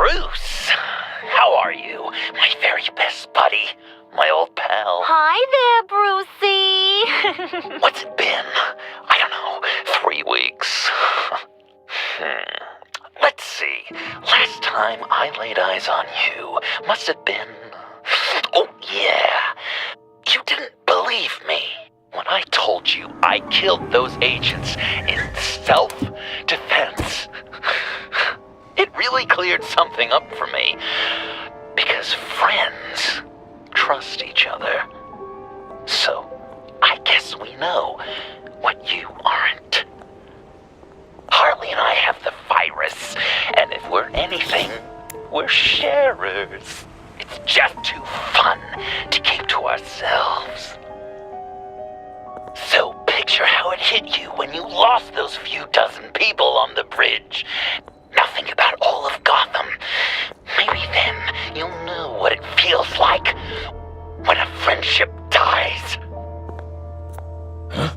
Bruce, how are you? My very best buddy, my old pal. Hi there, Brucey. What's it been? I don't know, 3 weeks. Let's see. Last time I laid eyes on you must have been... Oh, yeah. You didn't believe me when I told you I killed those agents in self-defense. It really cleared something up for me. Because friends trust each other. So, I guess we know what you aren't. Harley and I have the virus, and if we're anything, we're sharers. It's just too fun to keep to ourselves. So picture how it hit you when you lost those few dozen people on the bridge. Nothing about all of Gotham. Maybe then you'll know what it feels like when a friendship dies. Huh?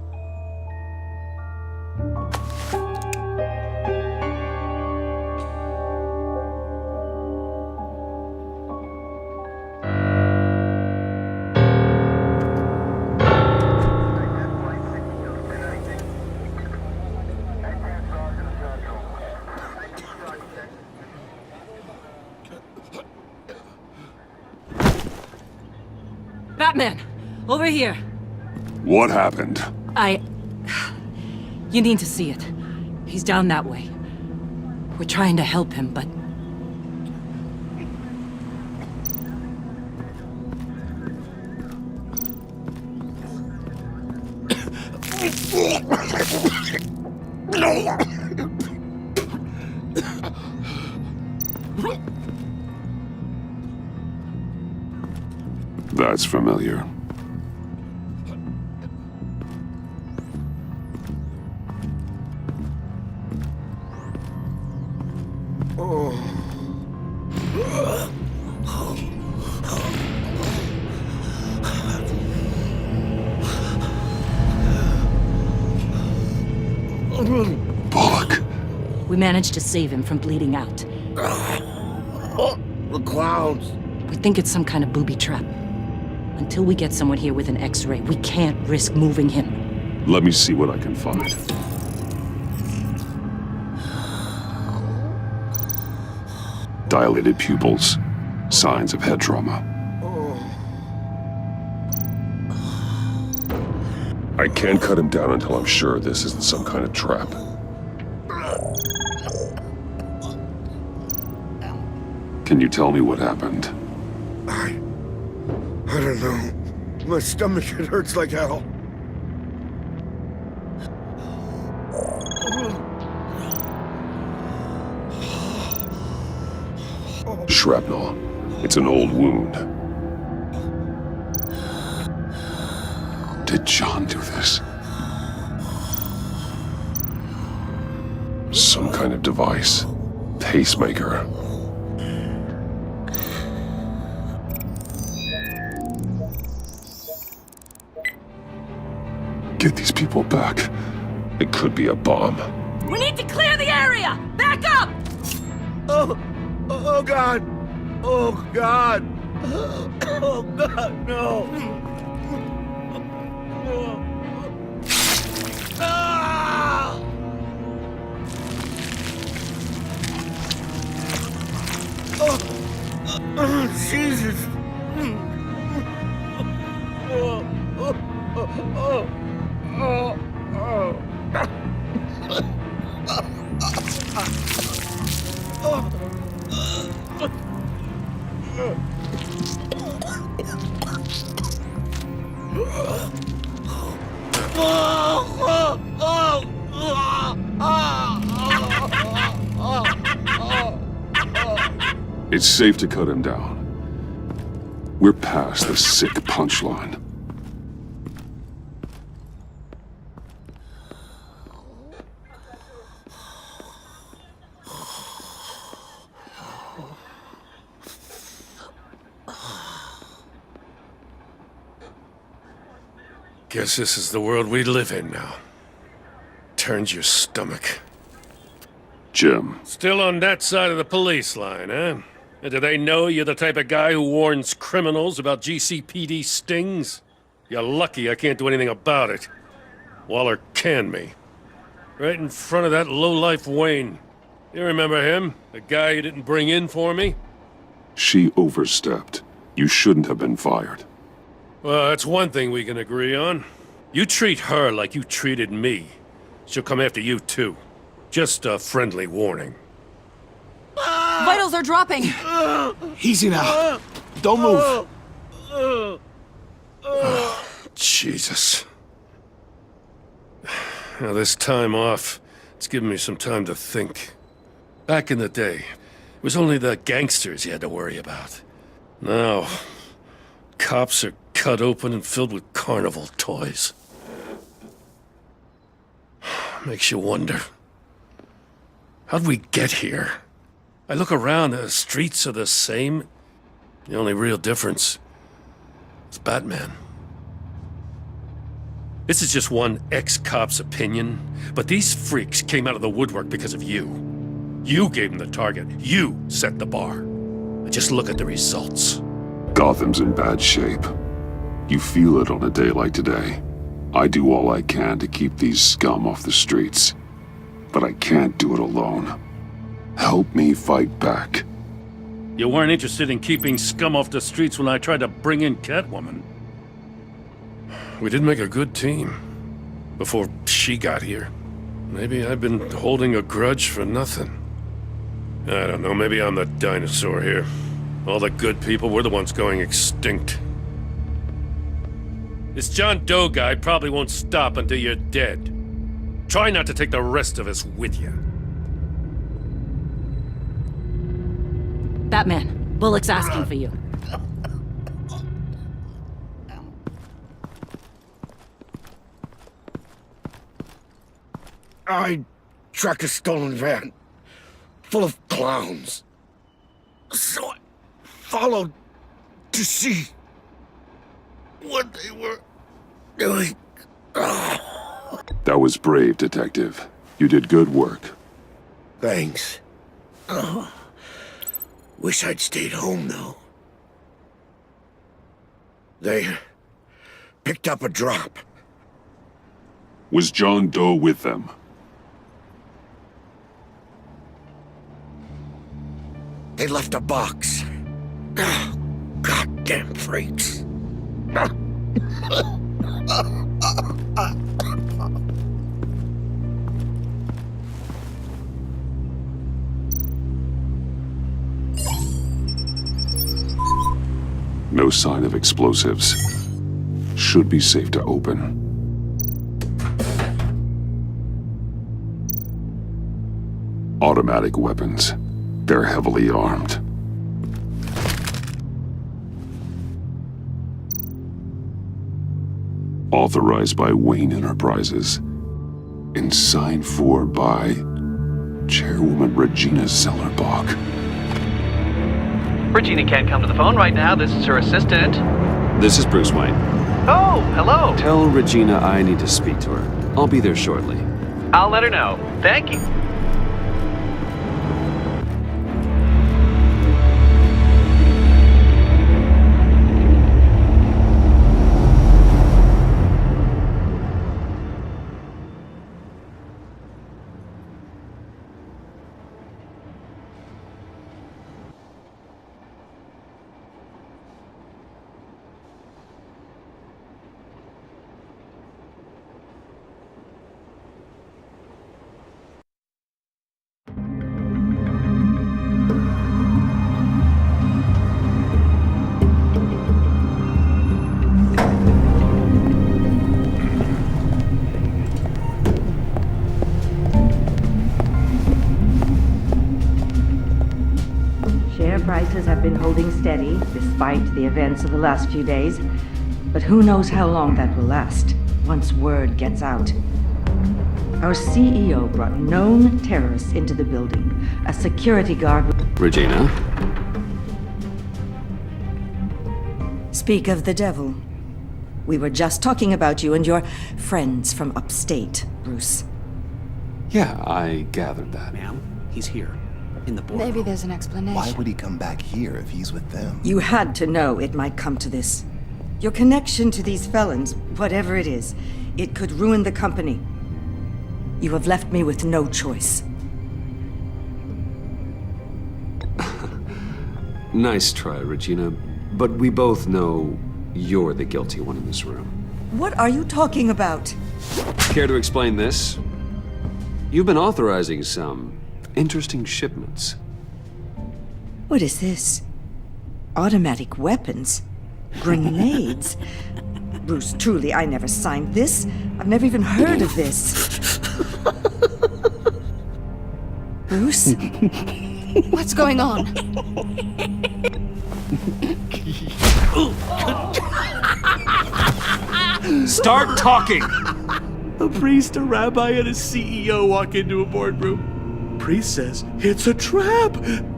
Batman! Over here! What happened? You need to see it. He's down that way. We're trying to help him, but... That's familiar. Bullock. We managed to save him from bleeding out. The clouds. We think it's some kind of booby trap. Until we get someone here with an X-ray, we can't risk moving him. Let me see what I can find. Dilated pupils. Signs of head trauma. I can't cut him down until I'm sure this isn't some kind of trap. Can you tell me what happened? I don't know. My stomach, it hurts like hell. Shrapnel. It's an old wound. Did John do this? Some kind of device. Pacemaker. Get these people back. It could be a bomb. We need to clear the area! Back up! Oh God! Oh God! Oh God, no! Ah! Oh, Jesus! It's safe to cut him down. We're past the sick punchline. Guess this is the world we live in now. Turns your stomach. Jim. Still on that side of the police line, huh? And do they know you're the type of guy who warns criminals about GCPD stings? You're lucky I can't do anything about it. Waller canned me. Right in front of that lowlife Wayne. You remember him? The guy you didn't bring in for me? She overstepped. You shouldn't have been fired. Well, that's one thing we can agree on. You treat her like you treated me. She'll come after you, too. Just a friendly warning. Vitals are dropping! Easy now. Don't move. Jesus. Now, this time off, it's given me some time to think. Back in the day, it was only the gangsters you had to worry about. Now, cops are cut open and filled with carnival toys. Makes you wonder. How'd we get here? I look around, the streets are the same. The only real difference is Batman. This is just one ex-cop's opinion, but these freaks came out of the woodwork because of you. You gave them the target. You set the bar. And just look at the results. Gotham's in bad shape. You feel it on a day like today. I do all I can to keep these scum off the streets. But I can't do it alone. Help me fight back. You weren't interested in keeping scum off the streets when I tried to bring in Catwoman. We did make a good team. Before she got here. Maybe I've been holding a grudge for nothing. I don't know, maybe I'm the dinosaur here. All the good people, we're the ones going extinct. This John Doe guy probably won't stop until you're dead. Try not to take the rest of us with you. Batman, Bullock's asking for you. I tracked a stolen van full of clowns. So I followed to see what they were doing. That was brave, Detective. You did good work. Thanks. Wish I'd stayed home, though. They picked up a drop. Was John Doe with them? They left a box. Goddamn freaks. No sign of explosives. Should be safe to open. Automatic weapons. They're heavily armed. Authorized by Wayne Enterprises. And signed for by Chairwoman Regina Zellerbach. Regina can't come to the phone right now. This is her assistant. This is Bruce Wayne. Oh, hello. Tell Regina I need to speak to her. I'll be there shortly. I'll let her know. Thank you. Prices have been holding steady despite the events of the last few days. But who knows how long that will last once word gets out. Our CEO brought known terrorists into the building. A security guard... Regina? Speak of the devil. We were just talking about you and your friends from upstate, Bruce. Yeah, I gathered that. Ma'am, He's here, in the boardroom. Maybe there's an explanation. Why would he come back here if he's with them? You had to know it might come to this. Your connection to these felons, whatever it is, it could ruin the company. You have left me with no choice. Nice try, Regina. But we both know you're the guilty one in this room. What are you talking about? Care to explain this? You've been authorizing some interesting shipments. What is this? Automatic weapons? Grenades? Bruce, truly, I never signed this. I've never even heard of this. Bruce? What's going on? Start talking! A priest, a rabbi, and a CEO walk into a boardroom. Priest says, it's a trap.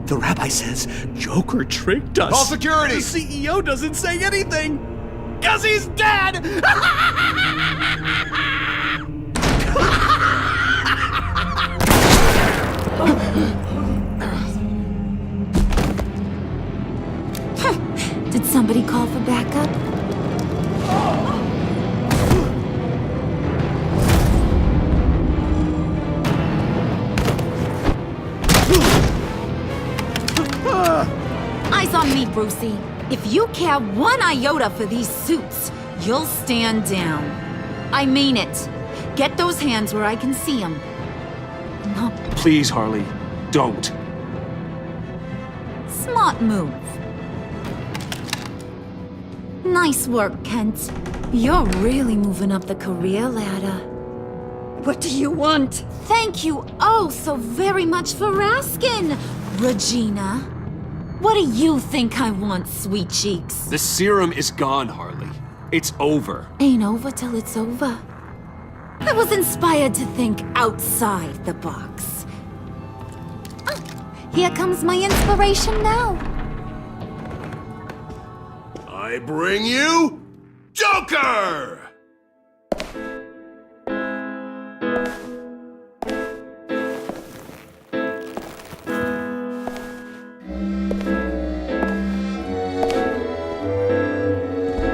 The rabbi says, Joker tricked us. Call security! The CEO doesn't say anything, 'cause he's dead! Did somebody call for backup? Eyes on me, Brucey. If you care one iota for these suits, you'll stand down. I mean it. Get those hands where I can see them. No, Please, Harley, don't. smart move. Nice work, Kent. You're really moving up the career ladder. What do you want? Thank you oh so very much for asking, Regina. What do you think I want, sweet cheeks? The serum is gone, Harley. It's over. Ain't over till it's over. I was inspired to think outside the box. Ah, here comes my inspiration now. I bring you Joker!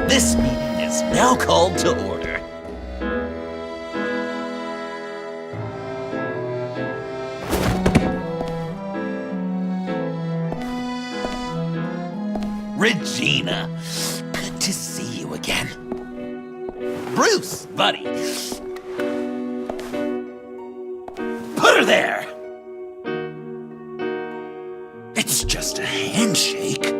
This meeting is now called to order. Regina, good to see you again. Bruce, buddy. Put her there. It's just a handshake.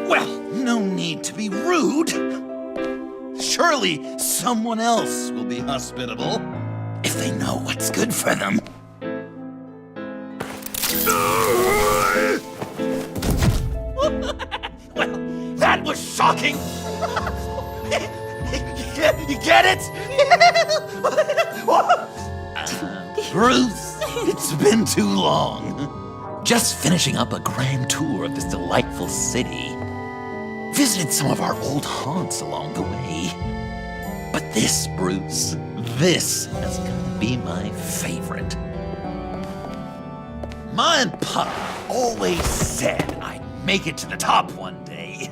Well, no need to be rude. Surely someone else will be hospitable if they know what's good for them. Well, that was shocking. You get it? Bruce, it's been too long. Just finishing up a grand tour of this delightful city. Visited some of our old haunts along the way. But this, Bruce, this has got to be my favorite. Ma and Pa always said I'd make it to the top one day.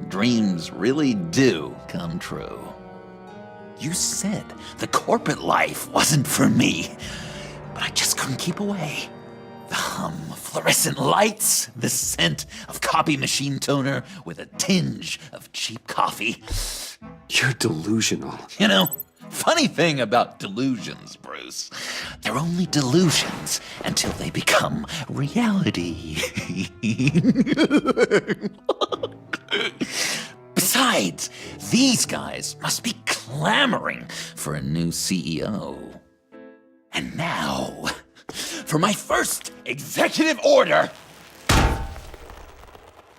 Dreams really do come true. You said the corporate life wasn't for me, but I just couldn't keep away. The hum of fluorescent lights, the scent of copy machine toner with a tinge of cheap coffee. You're delusional. You know, funny thing about delusions, Bruce. They're only delusions until they become reality. Besides, these guys must be clamoring for a new CEO. And now, for my first executive order.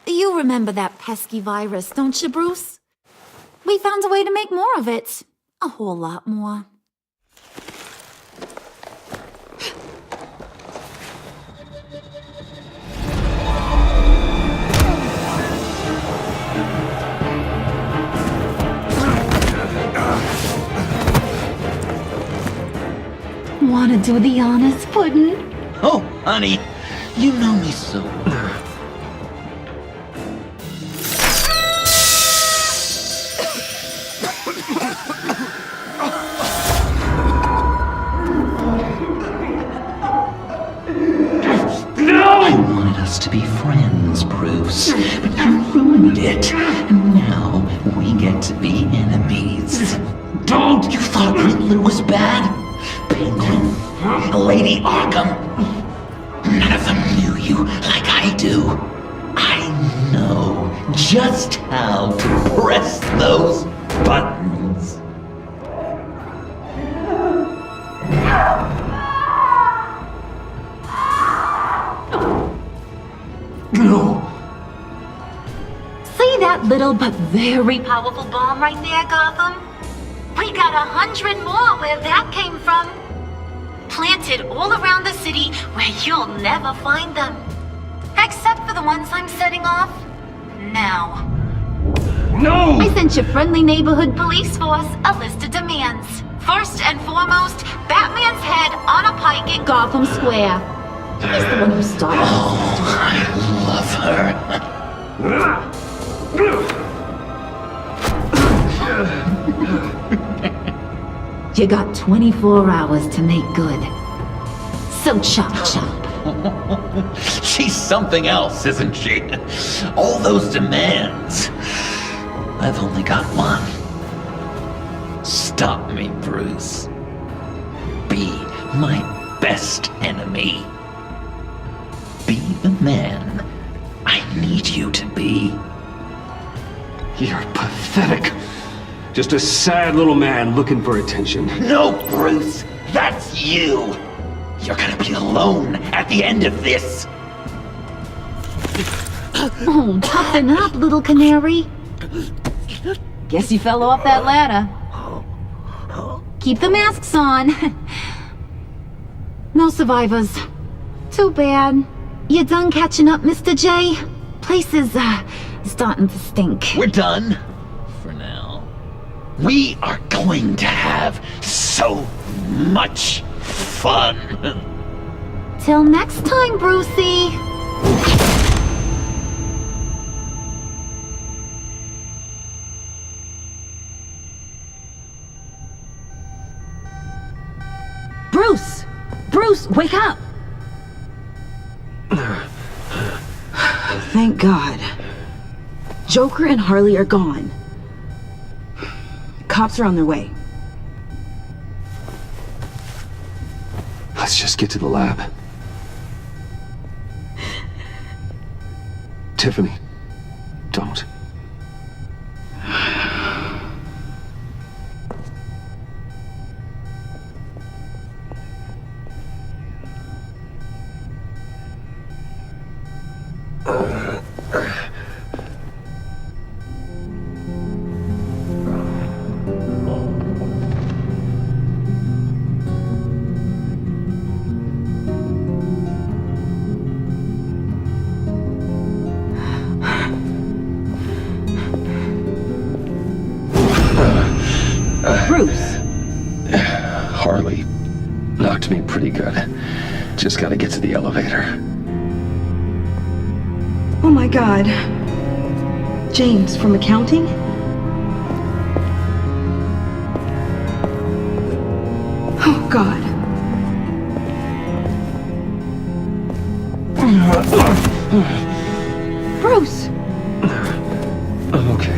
You remember that pesky virus, don't you, Bruce? We found a way to make more of it. A whole lot more. Wanna do the honors, Puddin'? Oh, honey, you know me so. I wanted us to be friends, Bruce, but you ruined it. And now we get to be enemies. Don't! You thought Riddler was bad? Penguin, Lady Arkham. None of them knew you like I do. I know just how to press those buttons. No. See that little but very powerful bomb right there, Gotham? We got 100 more where that came from. Planted all around the city where you'll never find them. Except for the ones I'm setting off now. No! I sent your friendly neighborhood police force a list of demands. First and foremost, Batman's head on a pike in Gotham Square. He's the one who started. Oh, I love her. You got 24 hours to make good. So chop chop. She's something else, isn't she? All those demands. I've only got one. Stop me, Bruce. Be my best enemy. Be the man I need you to be. You're pathetic. Just a sad little man looking for attention. No, Bruce, that's you. You're gonna be alone at the end of this. Oh, toughen up, little canary. Guess you fell off that ladder. Keep the masks on. No survivors. Too bad. You done catching up, Mr. J? Place is, starting to stink. We're done. For now. We are going to have so much fun. Till next time, Brucey. Bruce! Bruce, wake up! Thank God. Joker and Harley are gone. Cops are on their way. Let's just get to the lab. Tiffany, don't. Bruce! Harley knocked me pretty good. Just gotta get to the elevator. Oh my God. James, from accounting? Oh God. Bruce! I'm okay.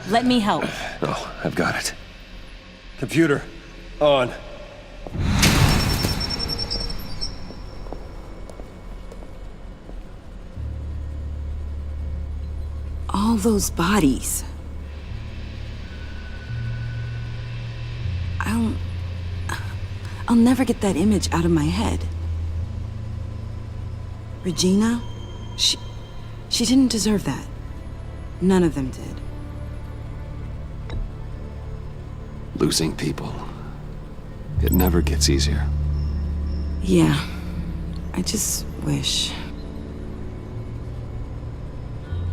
Let me help. Oh, I've got it. Computer, on. All those bodies. I'll never get that image out of my head. Regina? She didn't deserve that. None of them did. Losing people. It never gets easier. Yeah. I just wish.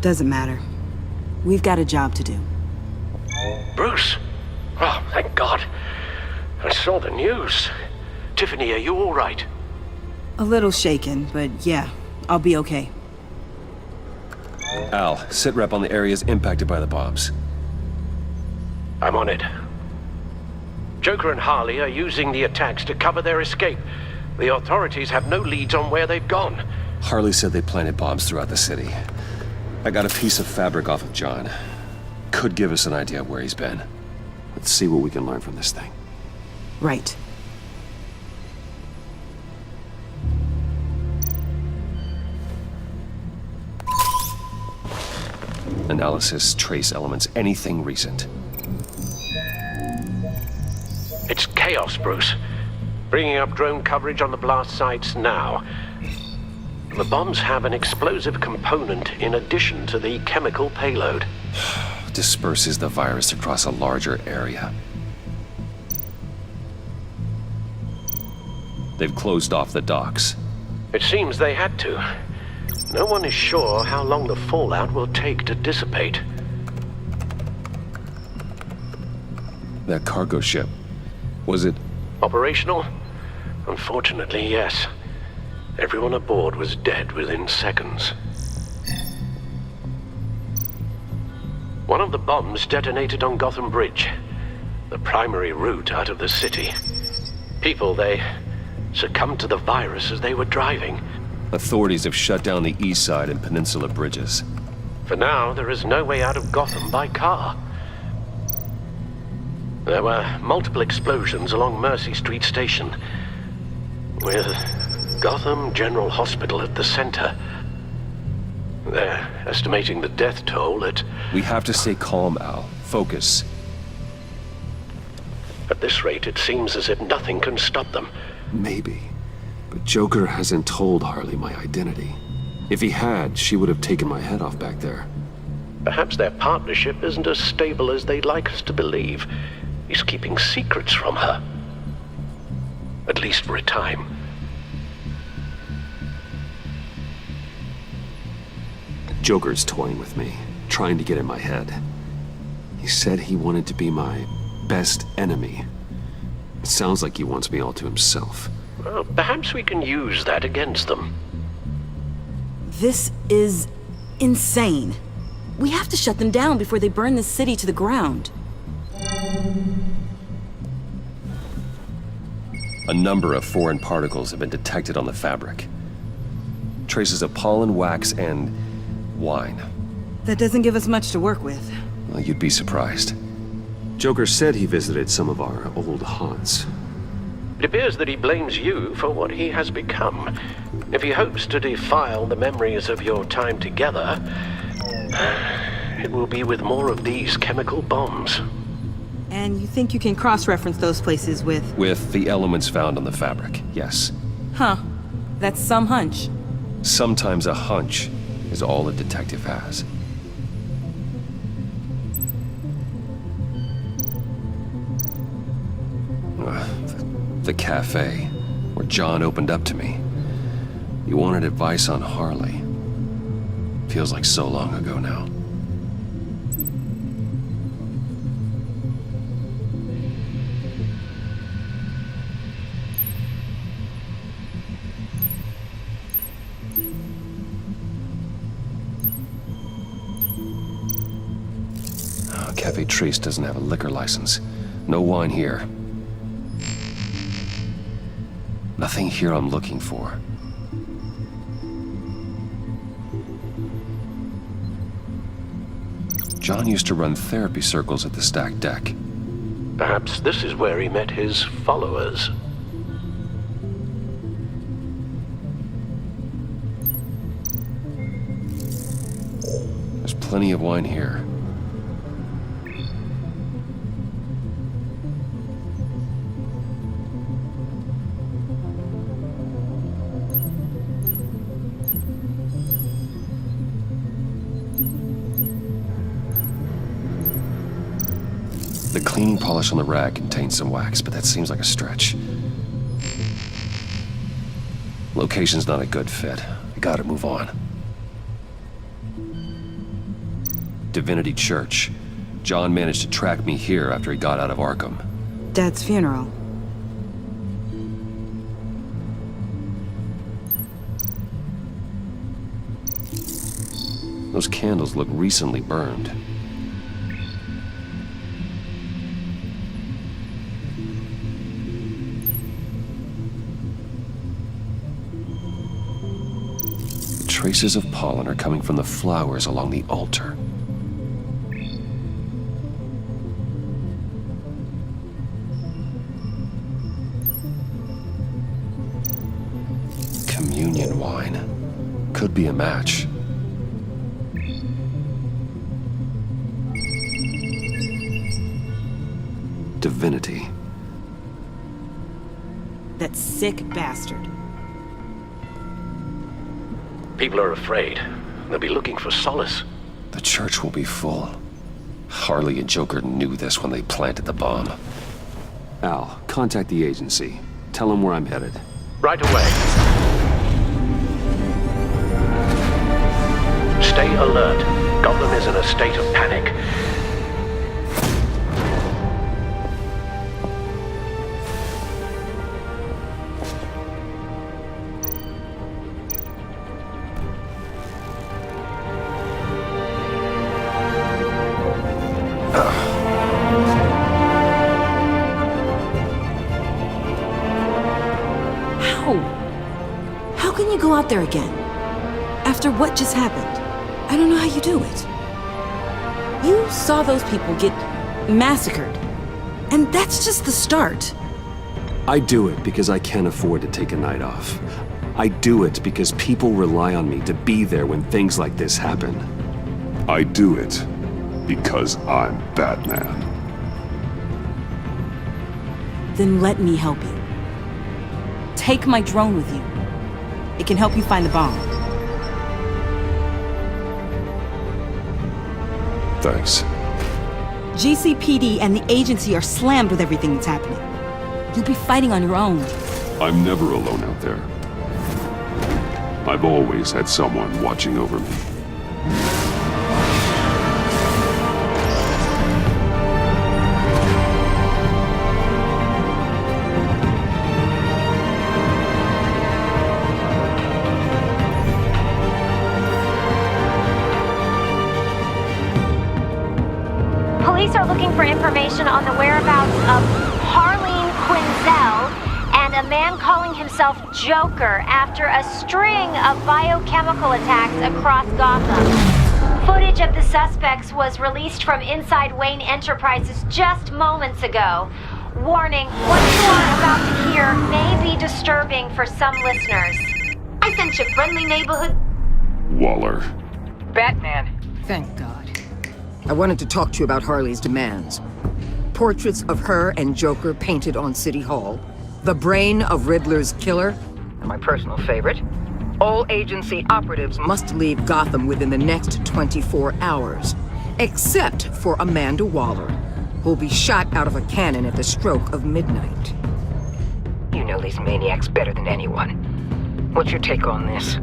Doesn't matter. We've got a job to do. Bruce! Oh, thank God. I saw the news. Tiffany, are you all right? A little shaken, but yeah, I'll be okay. Al, sit rep on the areas impacted by the bombs. I'm on it. Joker and Harley are using the attacks to cover their escape. The authorities have no leads on where they've gone. Harley said they planted bombs throughout the city. I got a piece of fabric off of John. Could give us an idea of where he's been. Let's see what we can learn from this thing. Right. Analysis, trace elements, anything recent. It's chaos, Bruce. Bringing up drone coverage on the blast sites now. The bombs have an explosive component in addition to the chemical payload. Disperses the virus across a larger area. They've closed off the docks. It seems they had to. No one is sure how long the fallout will take to dissipate. That cargo ship, was it... Operational? Unfortunately, yes. Everyone aboard was dead within seconds. One of the bombs detonated on Gotham Bridge, the primary route out of the city. People, they succumbed to the virus as they were driving. Authorities have shut down the east side and peninsula bridges. For now, there is no way out of Gotham by car. There were multiple explosions along Mercy Street Station, with Gotham General Hospital at the center. They're estimating the death toll at... We have to stay calm, Al. Focus. At this rate, it seems as if nothing can stop them. Maybe. But Joker hasn't told Harley my identity. If he had, she would have taken my head off back there. Perhaps their partnership isn't as stable as they'd like us to believe. He's keeping secrets from her. At least for a time. Joker's toying with me, trying to get in my head. He said he wanted to be my best enemy. It sounds like he wants me all to himself. Well, perhaps we can use that against them. This is insane. We have to shut them down before they burn this city to the ground. A number of foreign particles have been detected on the fabric. Traces of pollen, wax, and wine. That doesn't give us much to work with. Well, you'd be surprised. Joker said he visited some of our old haunts. It appears that he blames you for what he has become. If he hopes to defile the memories of your time together, it will be with more of these chemical bombs. And you think you can cross-reference those places with... With the elements found on the fabric, yes. Huh. That's some hunch. Sometimes a hunch is all a detective has. The cafe, where John opened up to me. He wanted advice on Harley. Feels like so long ago now. Cafe Trace doesn't have a liquor license. No wine here. Nothing here I'm looking for. John used to run therapy circles at the stacked deck. Perhaps this is where he met his followers. There's plenty of wine here. The cleaning polish on the rag contains some wax, but that seems like a stretch. Location's not a good fit. I gotta move on. Divinity Church. John managed to track me here after he got out of Arkham. Dad's funeral. Those candles look recently burned. Traces of pollen are coming from the flowers along the altar. Communion wine. Could be a match. Divinity. That sick bastard. People are afraid. They'll be looking for solace. The church will be full. Harley and Joker knew this when they planted the bomb. Al, contact the agency. Tell them where I'm headed. Right away. Stay alert. Gotham is in a state of panic. How can you go out there again? After what just happened? I don't know how you do it. You saw those people get massacred. And that's just the start. I do it because I can't afford to take a night off. I do it because people rely on me to be there when things like this happen. I do it because I'm Batman. Then let me help you. Take my drone with you. It can help you find the bomb. Thanks. GCPD and the agency are slammed with everything that's happening. You'll be fighting on your own. I'm never alone out there. I've always had someone watching over me. Police are looking for information on the whereabouts of Harleen Quinzel and a man calling himself Joker after a string of biochemical attacks across Gotham. Footage of the suspects was released from inside Wayne Enterprises just moments ago. Warning, what you are about to hear may be disturbing for some listeners. I sent you friendly neighborhood. Waller. Batman. Thank God. I wanted to talk to you about Harley's demands. Portraits of her and Joker painted on City Hall. The brain of Riddler's killer. And my personal favorite. All agency operatives must leave Gotham within the next 24 hours. Except for Amanda Waller, who'll be shot out of a cannon at the stroke of midnight. You know these maniacs better than anyone. What's your take on this?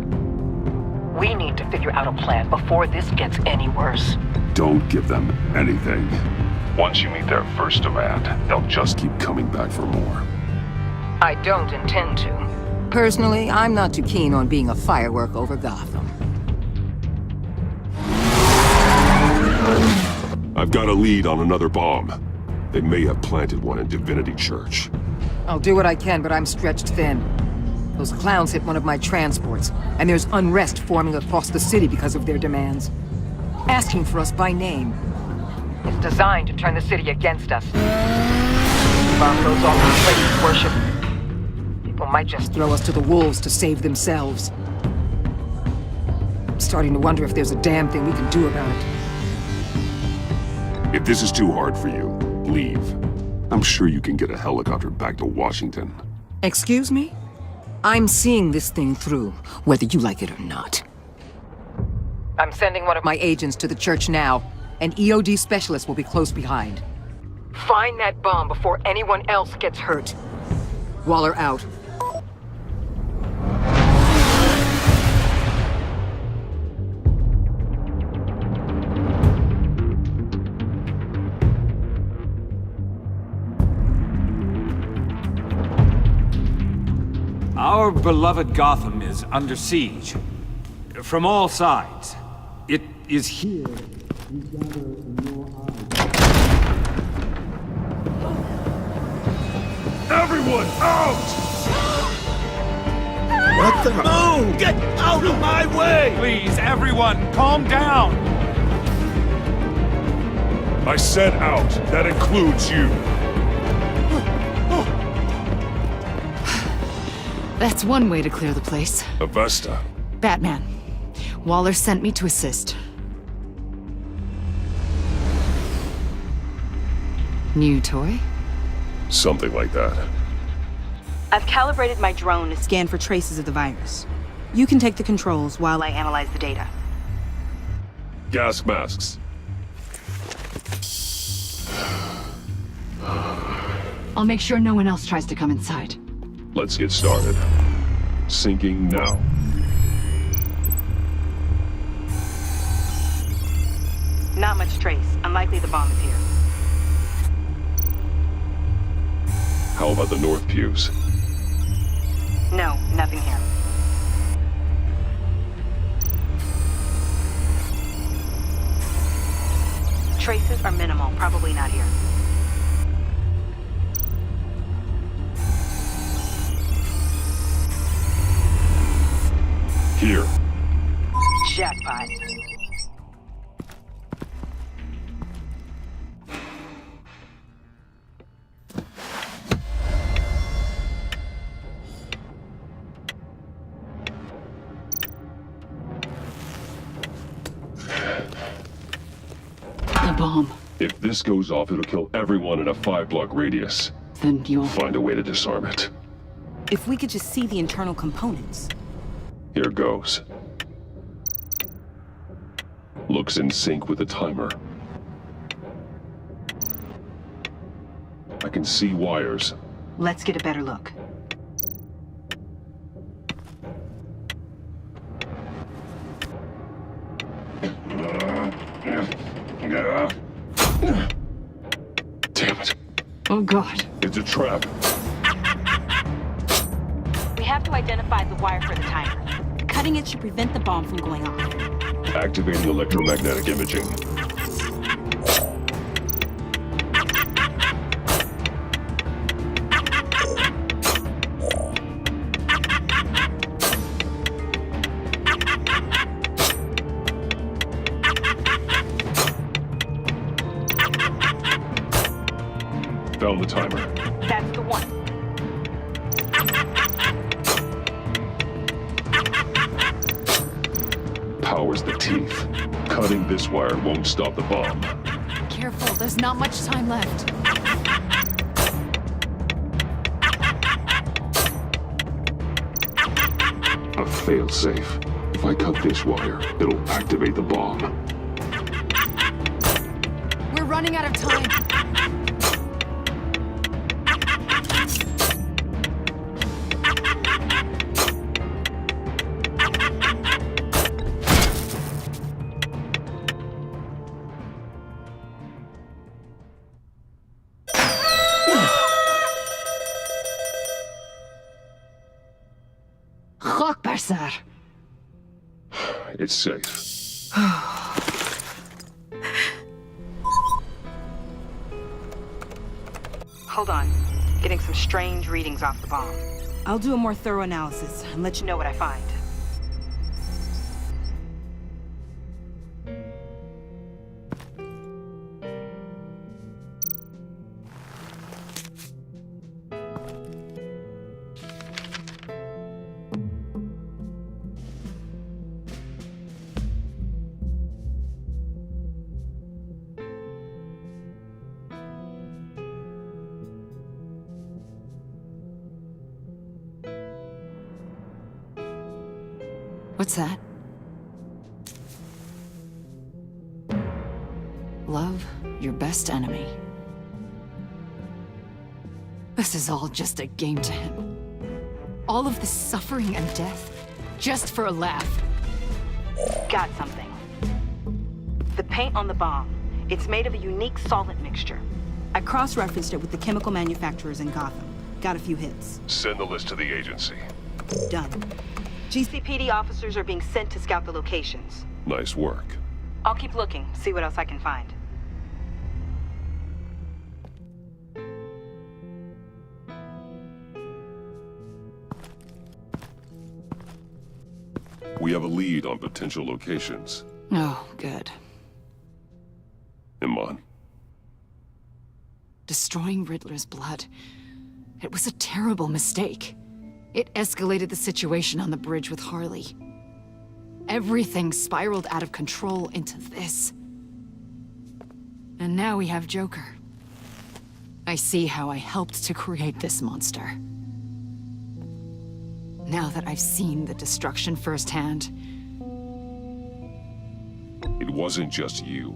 We need to figure out a plan before this gets any worse. Don't give them anything. Once you meet their first demand, they'll just keep coming back for more. I don't intend to. Personally, I'm not too keen on being a firework over Gotham. I've got a lead on another bomb. They may have planted one in Divinity Church. I'll do what I can, but I'm stretched thin. Those clowns hit one of my transports, and there's unrest forming across the city because of their demands. Asking for us by name. It's designed to turn the city against us. The bomb goes off in places worship. People might just Throw us to the wolves to save themselves. I'm starting to wonder if there's a damn thing we can do about it. If this is too hard for you, leave. I'm sure you can get a helicopter back to Washington. Excuse me? I'm seeing this thing through, whether you like it or not. I'm sending one of My agents to the church now. An EOD specialist will be close behind. Find that bomb before anyone else gets hurt. Waller out. Our beloved Gotham is under siege. From all sides. It is here we gather in your eyes. Everyone, out! What the? Move! Get out of my way! Please, everyone, calm down! I said out. That includes you. That's one way to clear the place. Avesta. Batman. Waller sent me to assist. New toy? Something like that. I've calibrated my drone to scan for traces of the virus. You can take the controls while I analyze the data. Gas masks. I'll make sure no one else tries to come inside. Let's get started. Syncing now. Not much trace. Unlikely the bomb is here. How about the north pews? No, nothing here. Traces are minimal. Probably not here. Here. Jackpot. The bomb. If this goes off, it'll kill everyone in a 5-block radius. Then you'll Find a way to disarm it. If we could just see the internal components. Here goes. Looks in sync with the timer. I can see wires. Let's get a better look. Damn it. Oh god. It's a trap. We have to identify the wire for the timer. Cutting it should prevent the bomb from going off. Activating electromagnetic imaging. Found the timer. That's the one. Powers the teeth. Cutting this wire won't stop the bomb. Careful, there's not much time left. A failsafe. If I cut this wire, it'll activate the bomb. We're running out of time. Sir. It's safe. Hold on. Getting some strange readings off the bomb. I'll do a more thorough analysis and let you know what I find. What's that? Love your best enemy. This is all just a game to him. All of this suffering and death, just for a laugh. Got something. The paint on the bomb. It's made of a unique solvent mixture. I cross-referenced it with the chemical manufacturers in Gotham. Got a few hits. Send the list to the agency. Done. GCPD officers are being sent to scout the locations. Nice work. I'll keep looking, see what else I can find. We have a lead on potential locations. Oh, good. Iman. Destroying Riddler's blood. It was a terrible mistake. It escalated the situation on the bridge with Harley. Everything spiraled out of control into this. And now we have Joker. I see how I helped to create this monster. Now that I've seen the destruction firsthand... It wasn't just you,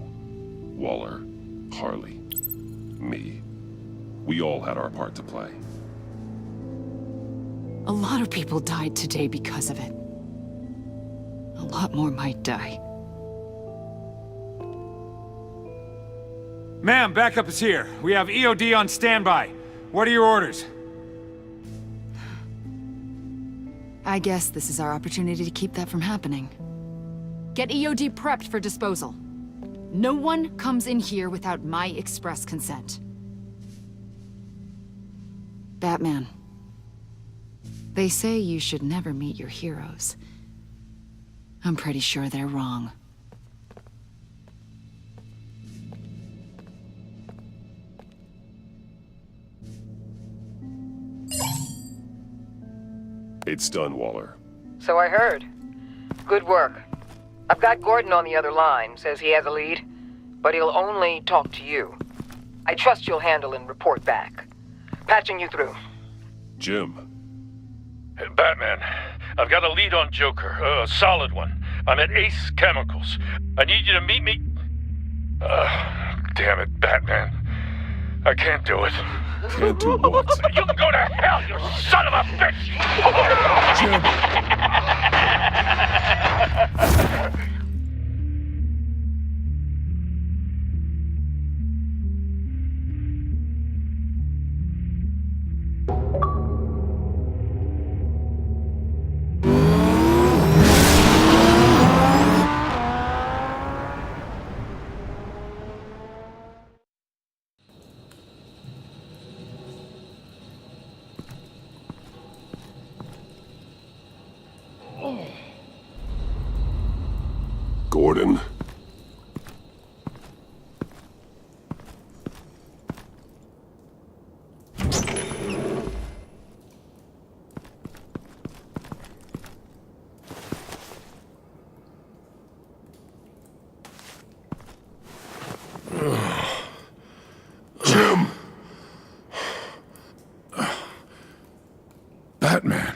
Waller, Harley, me. We all had our part to play. A lot of people died today because of it. A lot more might die. Ma'am, backup is here. We have EOD on standby. What are your orders? I guess this is our opportunity to keep that from happening. Get EOD prepped for disposal. No one comes in here without my express consent. Batman. They say you should never meet your heroes. I'm pretty sure they're wrong. It's done, Waller. So I heard. Good work. I've got Gordon on the other line, says he has a lead, but he'll only talk to you. I trust you'll handle and report back. Patching you through. Jim. Hey, Batman, I've got a lead on Joker, a solid one. I'm at Ace Chemicals. I need you to meet me... damn it, Batman. I can't do it. Can't do what? You can go to hell, you son of a bitch! Gordon. Jim! Batman.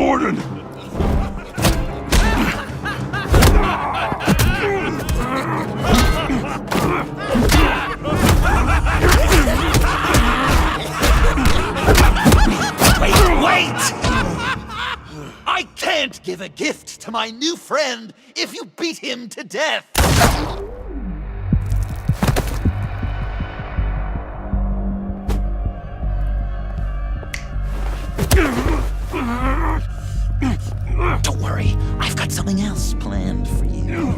Gordon! Wait! I can't give a gift to my new friend if you beat him to death! Don't worry, I've got something else planned for you.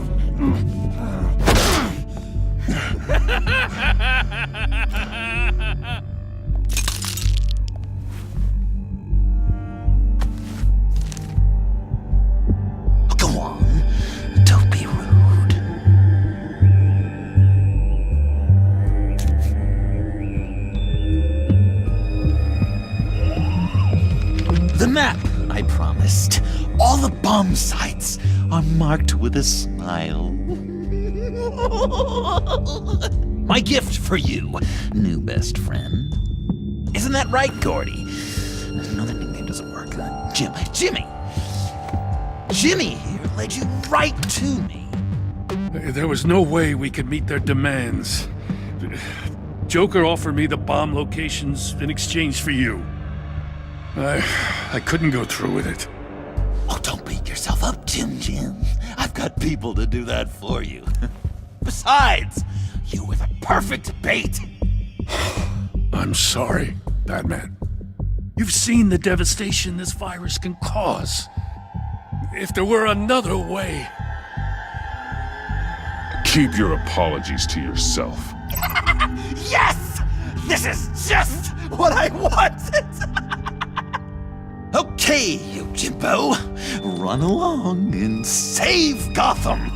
Go on, don't be rude. The map I promised. All the bomb sites are marked with a smile. My gift for you, new best friend. Isn't that right, Gordy? No, that nickname doesn't work. Jimmy here led you right to me. There was no way we could meet their demands. Joker offered me the bomb locations in exchange for you. I couldn't go through with it. Oh, don't beat yourself up, Jim. I've got people to do that for you. Besides, you were the perfect bait. I'm sorry, Batman. You've seen the devastation this virus can cause. If there were another way... Keep your apologies to yourself. Yes! This is just what I wanted! Okay, you Jimbo. Run along and save Gotham!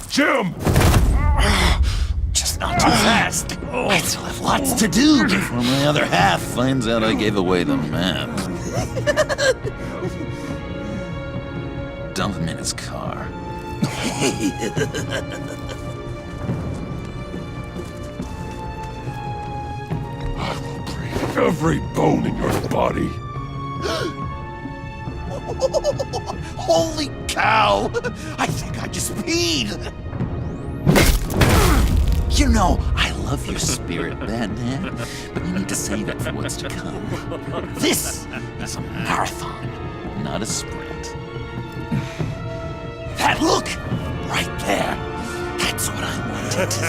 Jim! Just not too fast. I still have lots to do before my other half finds out I gave away the map. Dump him in his car. I will break every bone in your body. Holy cow! I think I just peed! You know, I love your spirit, Batman, but you need to save it for what's to come. This is a marathon, not a sprint. That look! Right there! That's what I wanted to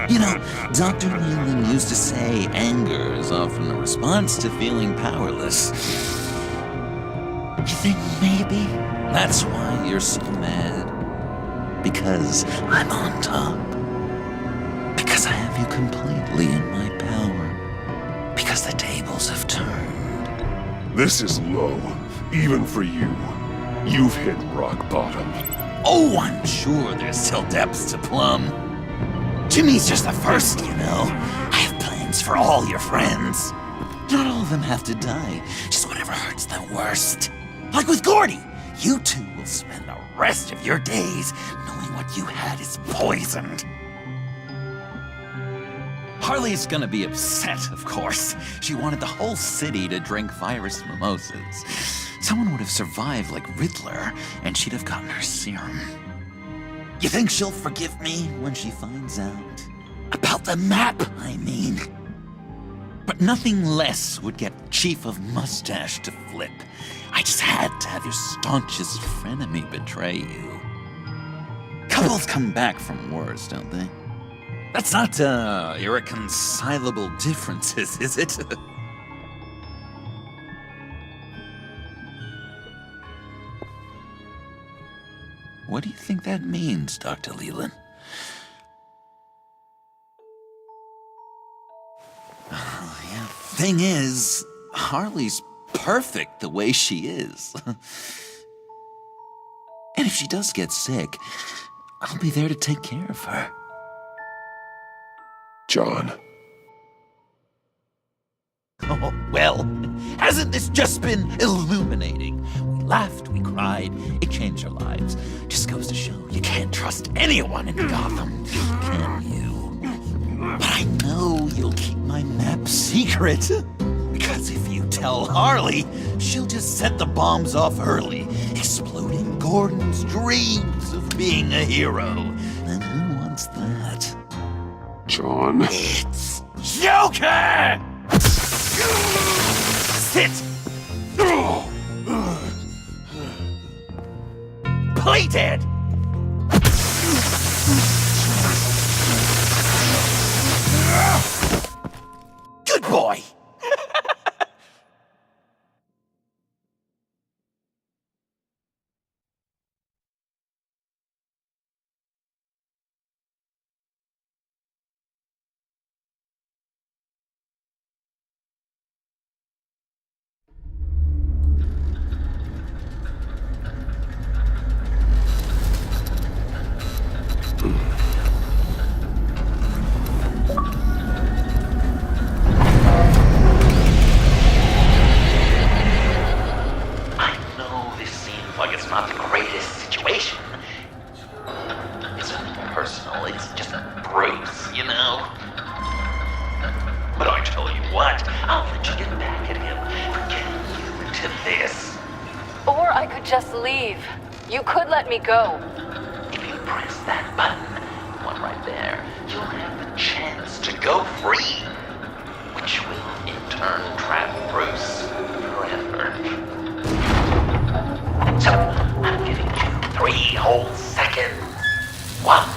see. You know, Dr. Leland used to say anger is often a response to feeling powerless. You think maybe that's why you're so mad? Because I'm on top? Because I have you completely in my power? Because the tables have turned? This is low, even for you. You've hit rock bottom. Oh, I'm sure there's still depths to plumb. Jimmy's just the first, you know. I have plans for all your friends. Not all of them have to die, just whatever hurts them worst. Like with Gordy, you two will spend the rest of your days knowing what you had is poisoned. Harley's gonna be upset, of course. She wanted the whole city to drink virus mimosas. Someone would have survived like Riddler, and she'd have gotten her serum. You think she'll forgive me when she finds out? About the map, I mean. But nothing less would get Chief of Mustache to flip. I just had to have your staunchest frenemy betray you. Couples come back from wars, don't they? That's not, irreconcilable differences, is it? What do you think that means, Dr. Leland? Yeah. Thing is, Harley's perfect the way she is. And if she does get sick, I'll be there to take care of her. John. Oh, well, Hasn't this just been illuminating? We laughed, we cried, it changed our lives. Just goes to show you can't trust anyone in Gotham, can you? But I know you'll keep my map secret. Because if you tell Harley, she'll just set the bombs off early, exploding Gordon's dreams of being a hero. And who wants that? John. It's Joker! Sit! Play dead! Good boy! Not the greatest situation. It's nothing personal, it's just a Bruce, you know? But I tell you what, I'll let you get back at him for getting you into this. Or I could just leave. You could let me go. If you press that button, one right there, you'll have the chance to go free, which will in turn trap Bruce forever. So, I'm giving you 3 whole seconds. 1,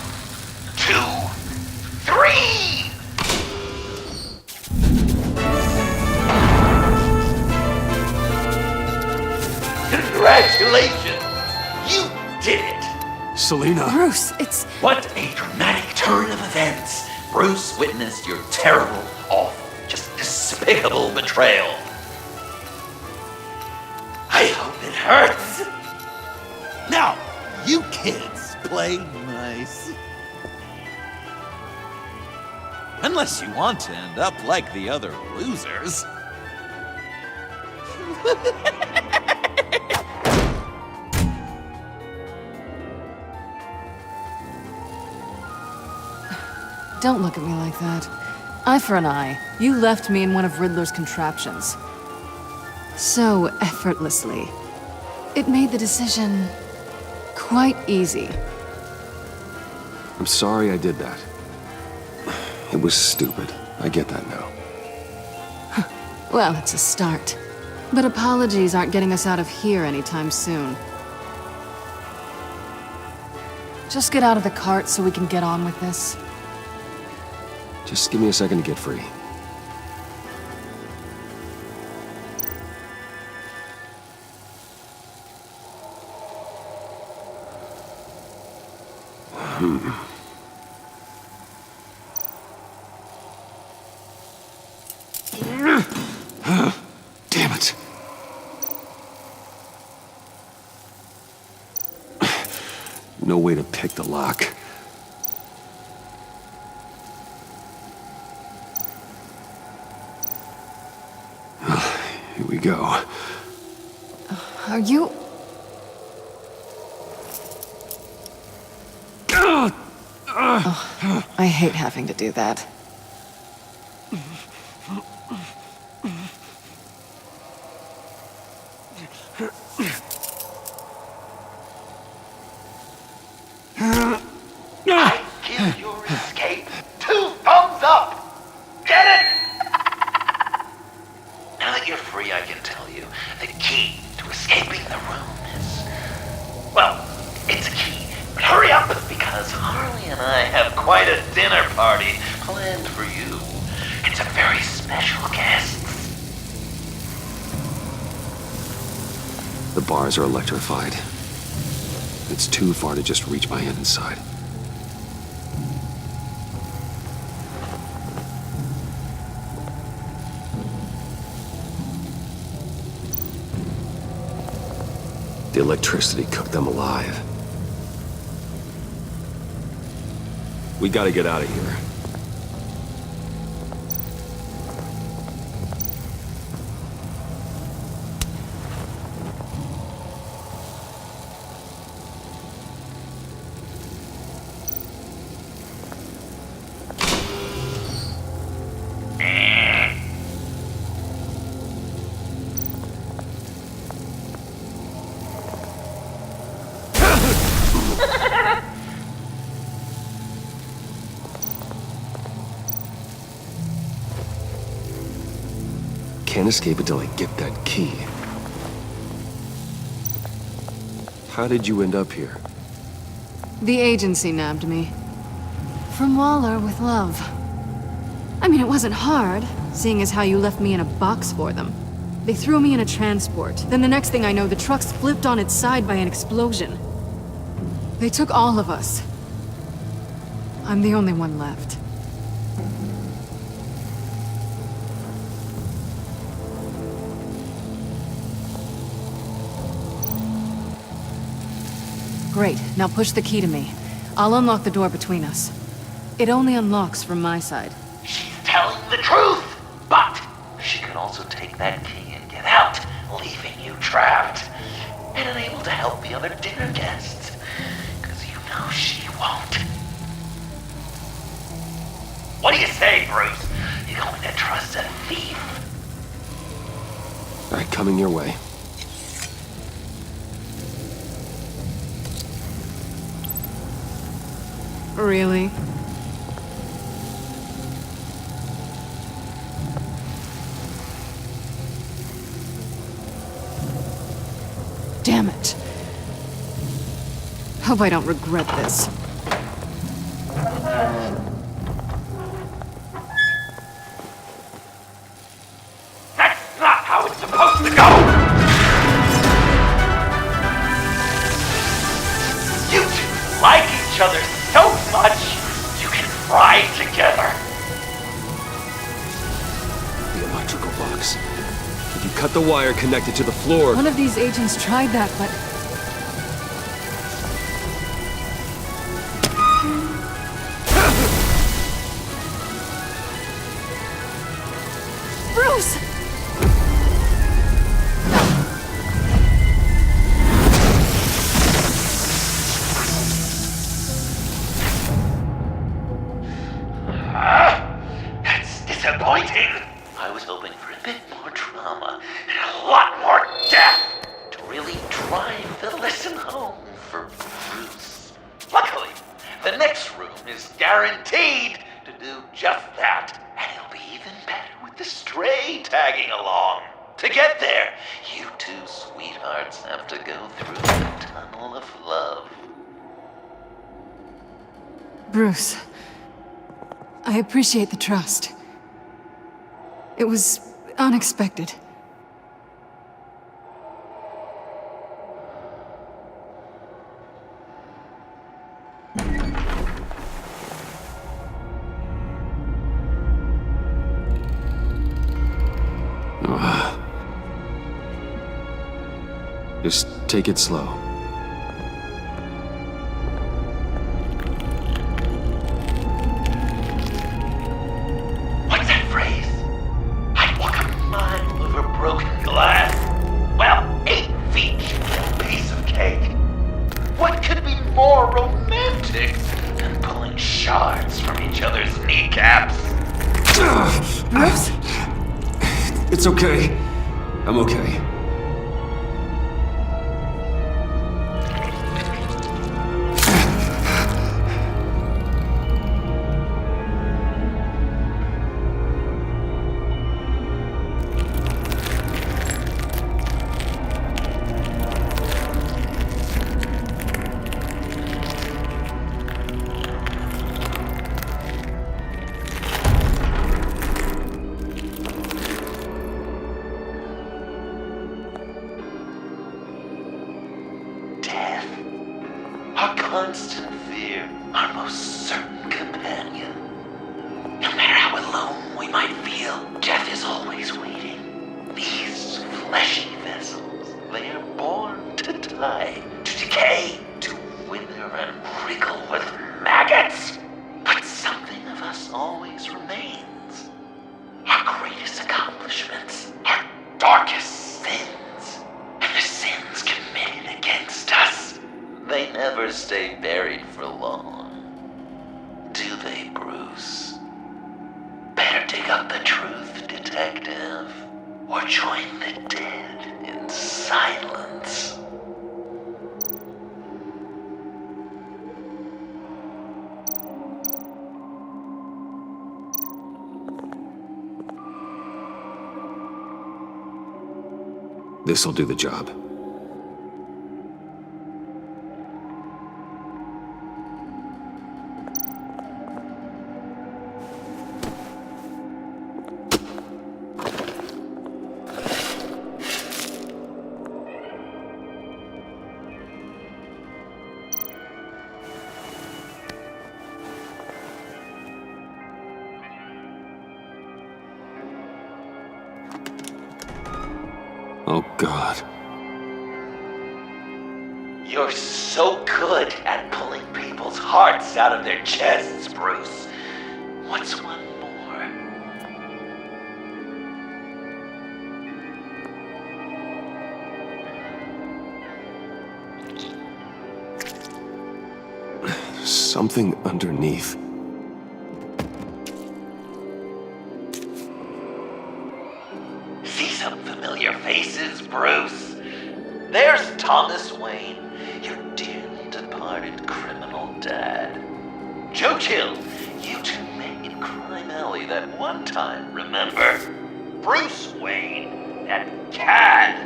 2, 3! Congratulations! You did it! Selina! Bruce, it's... What a dramatic turn of events! Bruce witnessed your terrible, awful, just despicable betrayal. I hope it hurts! Now, you kids play nice. Unless you want to end up like the other losers. Don't look at me like that. Eye for an eye. You left me in one of Riddler's contraptions. So effortlessly. It made the decision quite easy. I'm sorry I did that. It was stupid. I get that now. Well, it's a start. But apologies aren't getting us out of here anytime soon. Just get out of the cart so we can get on with this. Just give me a second to get free. Damn it. No way to pick the lock. Here we go. Are you... Oh, I hate having to do that. I give your escape 2 thumbs up! Get it? Now that you're free, I can tell you, the key to escaping the room is... Well, it's a key, but hurry up, because Harley and I have quite a dinner party planned for you. And some very special guests. The bars are electrified. It's too far to just reach my hand inside. The electricity cooked them alive. We gotta get out of here. can't escape until I get that key. How did you end up here? The agency nabbed me. From Waller with love. I mean, it wasn't hard, seeing as how you left me in a box for them. They threw me in a transport. Then the next thing I know, the truck's flipped on its side by an explosion. They took all of us. I'm the only one left. Great. Now push the key to me. I'll unlock the door between us. It only unlocks from my side. She's telling the truth! But she could also take that key and get out, leaving you trapped. And unable to help the other dinner guests. Because you know she won't. What do you say, Bruce? You going to trust a thief? All right, coming your way. Really? Damn it. Hope I don't regret this. That's not how it's supposed to go! You two like each other so much, you can fry together. The electrical box. If you cut the wire connected to the floor... One of these agents tried that, but... Bruce! That's disappointing. I was hoping for a bit more drama and a lot more death to really drive the lesson home for Bruce. Luckily, the next room is guaranteed to do just that, and it'll be even better with the stray tagging along. To get there, you two sweethearts have to go through the tunnel of love. Bruce, I appreciate the trust. It was unexpected. Just take it slow. What's that phrase? I'd walk a mile over broken glass. Well, 8 feet should be a piece of cake. What could be more romantic than pulling shards from each other's kneecaps? Bruce? It's okay. I'm okay. Our constant fear, our most certain companion. No matter how alone we might feel, death is always waiting. These fleshy vessels, they are born to die, to decay, to wither and wriggle with maggots. But something of us always remains. Our greatest accomplishments, our darkest sins, and the sins committed against us. They never stay buried for long. Do they, Bruce? Better dig up the truth, detective, or join the dead in silence. This'll do the job. Oh, God. You're so good at pulling people's hearts out of their chests, Bruce. What's one more? Something underneath. See some familiar faces, Bruce? There's Thomas Wayne, your dearly departed criminal dad. Joe Chill, you two met in Crime Alley that one time, remember? Bruce Wayne, that cad.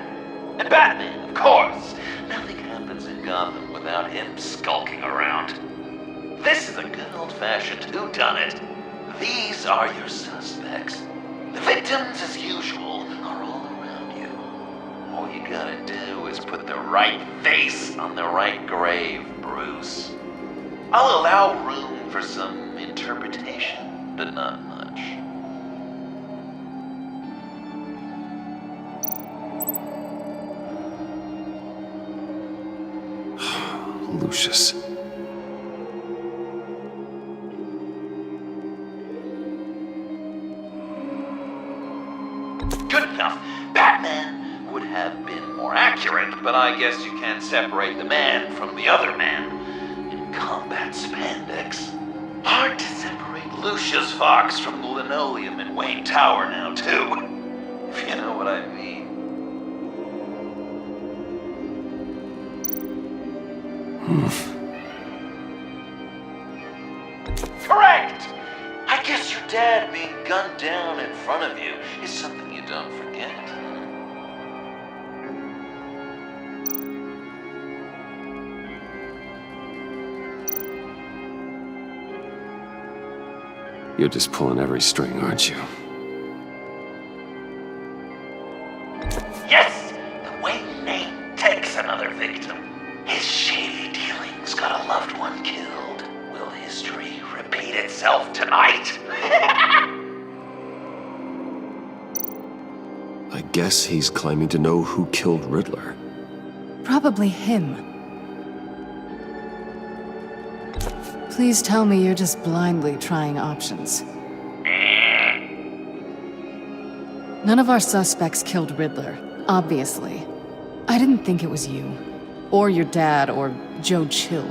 And Batman, of course. Nothing happens in Gotham without him skulking around. This is a good old-fashioned whodunit. These are your suspects. The victims, as usual, are all around you. All you gotta do is put the right face on the right grave, Bruce. I'll allow room for some interpretation, but not much. Lucius. Good enough. Batman would have been more accurate, but I guess you can't separate the man from the other man in combat spandex. Hard to separate Lucius Fox from the linoleum in Wayne Tower now, too. If you know what I mean. Correct! I guess your dad being gunned down in front of you is something you don't forget. You're just pulling every string, aren't you? Yes! The Wayne name takes another victim. His shady dealings got a loved one killed. Will history repeat itself tonight? I guess he's claiming to know who killed Riddler. Probably him. Please tell me you're just blindly trying options. None of our suspects killed Riddler, obviously. I didn't think it was you. Or your dad, or Joe Chill.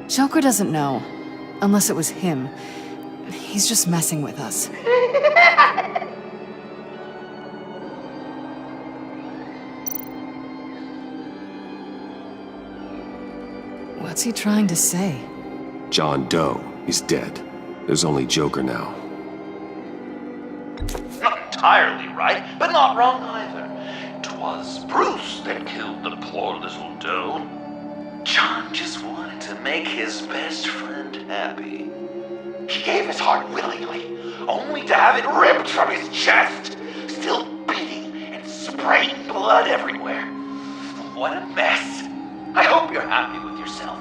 Joker doesn't know. Unless it was him. He's just messing with us. What's he trying to say? John Doe is dead. There's only Joker now. Not entirely right, but not wrong either. 'Twas Bruce that killed the poor little Doe. John just wanted to make his best friend happy. He gave his heart willingly, only to have it ripped from his chest, still beating and spraying blood everywhere. What a mess. I hope you're happy with yourself.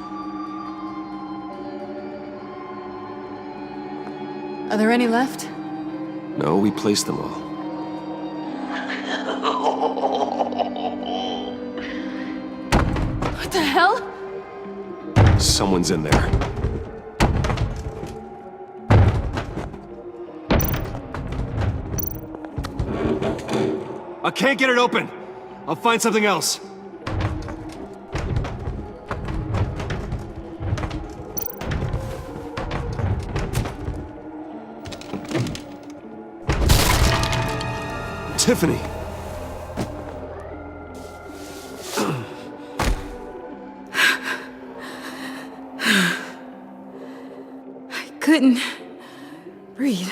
Are there any left? No, we placed them all. What the hell? Someone's in there. I can't get it open. I'll find something else. Tiffany. I couldn't breathe.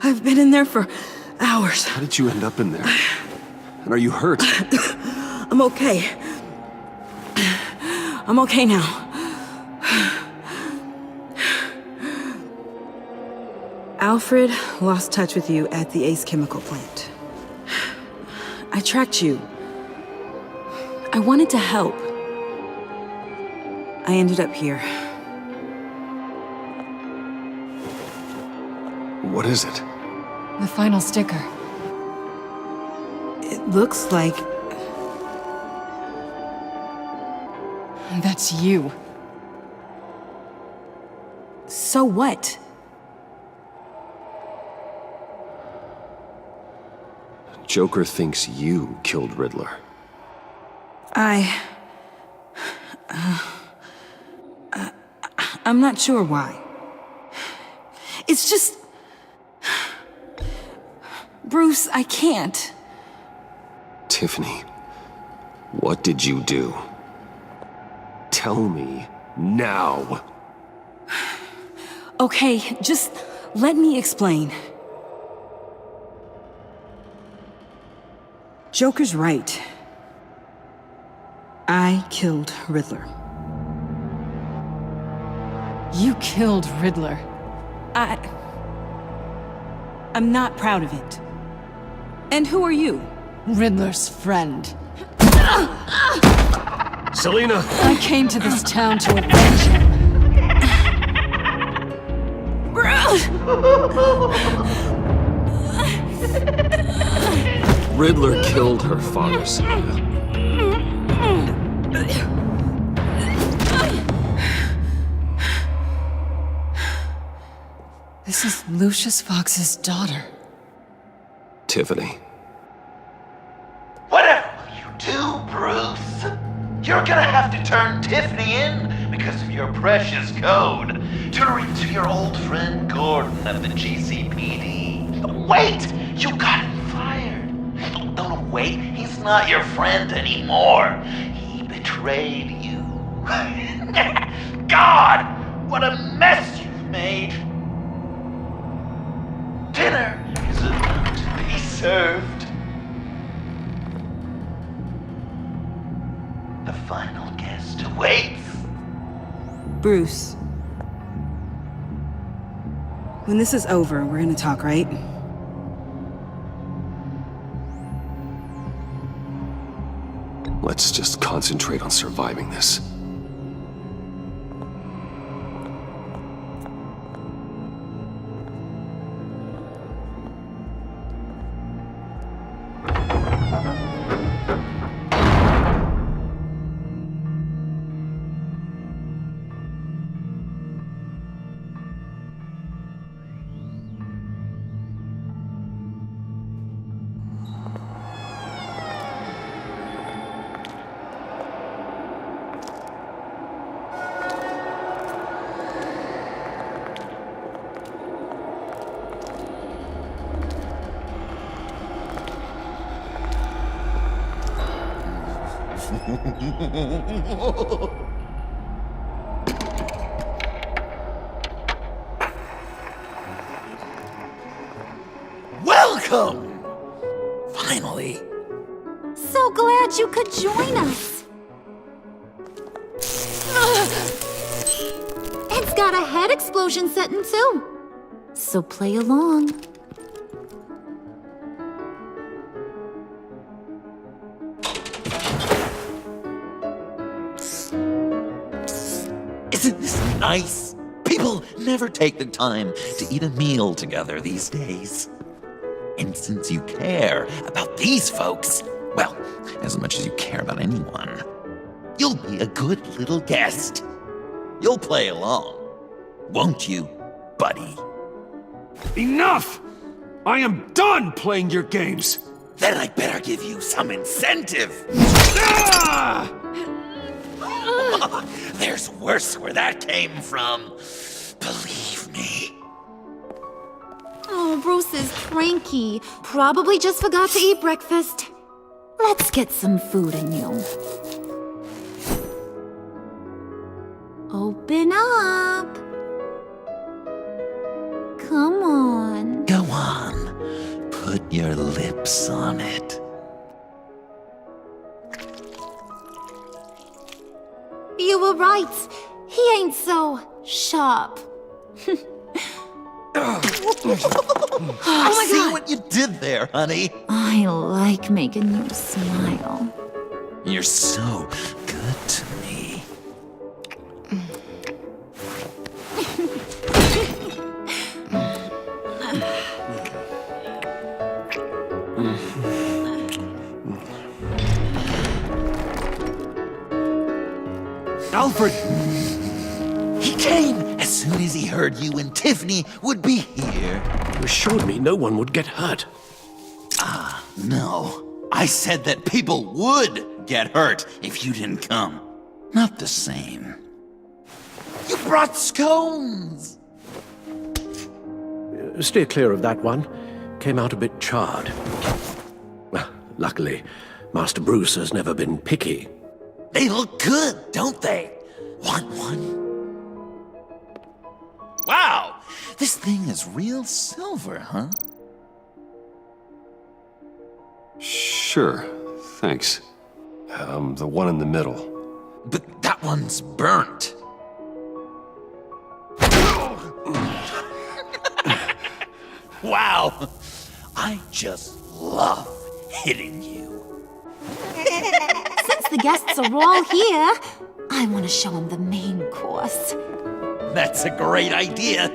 I've been in there for Hours. How did you end up in there? And are you hurt? I'm okay. I'm okay now. Alfred lost touch with you at the Ace Chemical plant. I tracked you. I wanted to help. I ended up here. What is it? The final sticker. It looks like... That's you. So what? Joker thinks you killed Riddler. I'm not sure why. It's just... Bruce, I can't. Tiffany, what did you do? Tell me now. Okay, just let me explain. Joker's right. I killed Riddler. You killed Riddler. I'm not proud of it. And who are you? Riddler's friend. Selina! I came to this town to avenge him. Riddler killed her father, Selina. This is Lucius Fox's daughter. Tiffany. Whatever will you do, Bruce? You're gonna have to turn Tiffany in because of your precious code. Turn her into your old friend Gordon of the GCPD. Wait! You got him fired. No, wait. He's not your friend anymore. He betrayed you. God! What a mess you've made. Dinner is about to be served. The final guest awaits. Bruce. When this is over, we're gonna talk, right? Let's just concentrate on surviving this. Welcome! Finally. So glad you could join us. It's got a head explosion setting too. So play along. Isn't this nice? People never take the time to eat a meal together these days. And since you care about these folks, well, as much as you care about anyone, you'll be a good little guest. You'll play along, won't you, buddy? Enough! I am done playing your games! Then I better give you some incentive. Ah! There's worse where that came from. Believe me. Oh, Bruce is cranky. Probably just forgot to eat breakfast. Let's get some food in you. Open up. Come on. Go on. Put your lips on it. You were right. He ain't so sharp. I see what you did there, honey. I like making you smile. You're so good to me. Alfred! He came as soon as he heard you and Tiffany would be here. You assured me no one would get hurt. Ah, no. I said that people would get hurt if you didn't come. Not the same. You brought scones! Steer clear of that one. Came out a bit charred. Well, luckily, Master Bruce has never been picky. They look good, don't they? Want one? Wow! This thing is real silver, huh? Sure, thanks. The one in the middle. But that one's burnt. Wow! I just love hitting you. Since the guests are all here, I want to show them the main course. That's a great idea.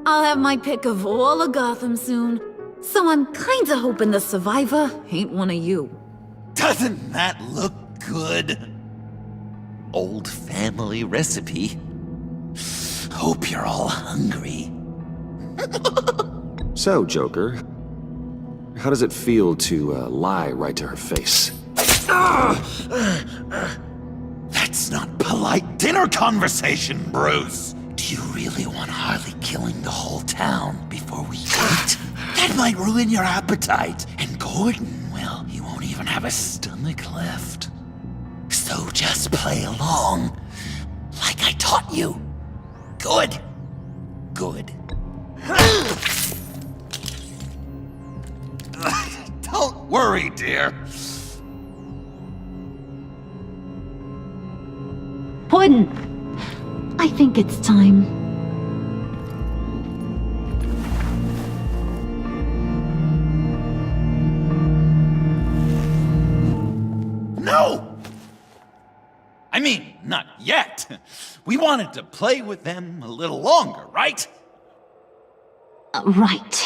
I'll have my pick of all of Gotham soon, so I'm kinda hoping the survivor ain't one of you. Doesn't that look good? Old family recipe. Hope you're all hungry. So, Joker, how does it feel to lie right to her face? That's not polite dinner conversation, Bruce. Do you really want Harley killing the whole town before we eat? That might ruin your appetite. And Gordon, well, he won't even have a stomach left. So just play along, like I taught you. Good. Good. Don't worry, dear. Puddin', I think it's time. No! I mean, not yet. We wanted to play with them a little longer, right? Right.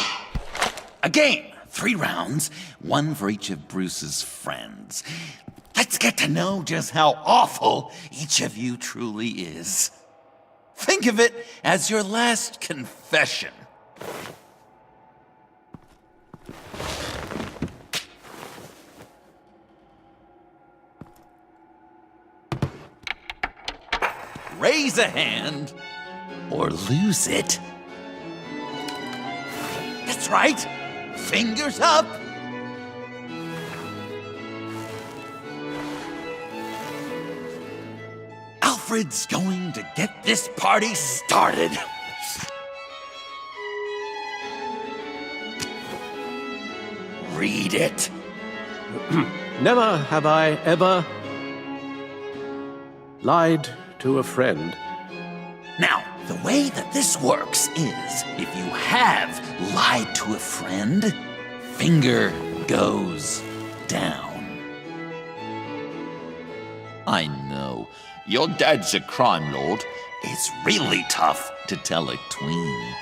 A game. 3 rounds, 1 for each of Bruce's friends. Let's get to know just how awful each of you truly is. Think of it as your last confession. Raise a hand, or lose it. That's right. Fingers up. Alfred's going to get this party started. Read it. Never have I ever lied to a friend. Now, the way that this works is, if you have lied to a friend, finger goes down. I know, your dad's a crime lord. It's really tough to tell a tween.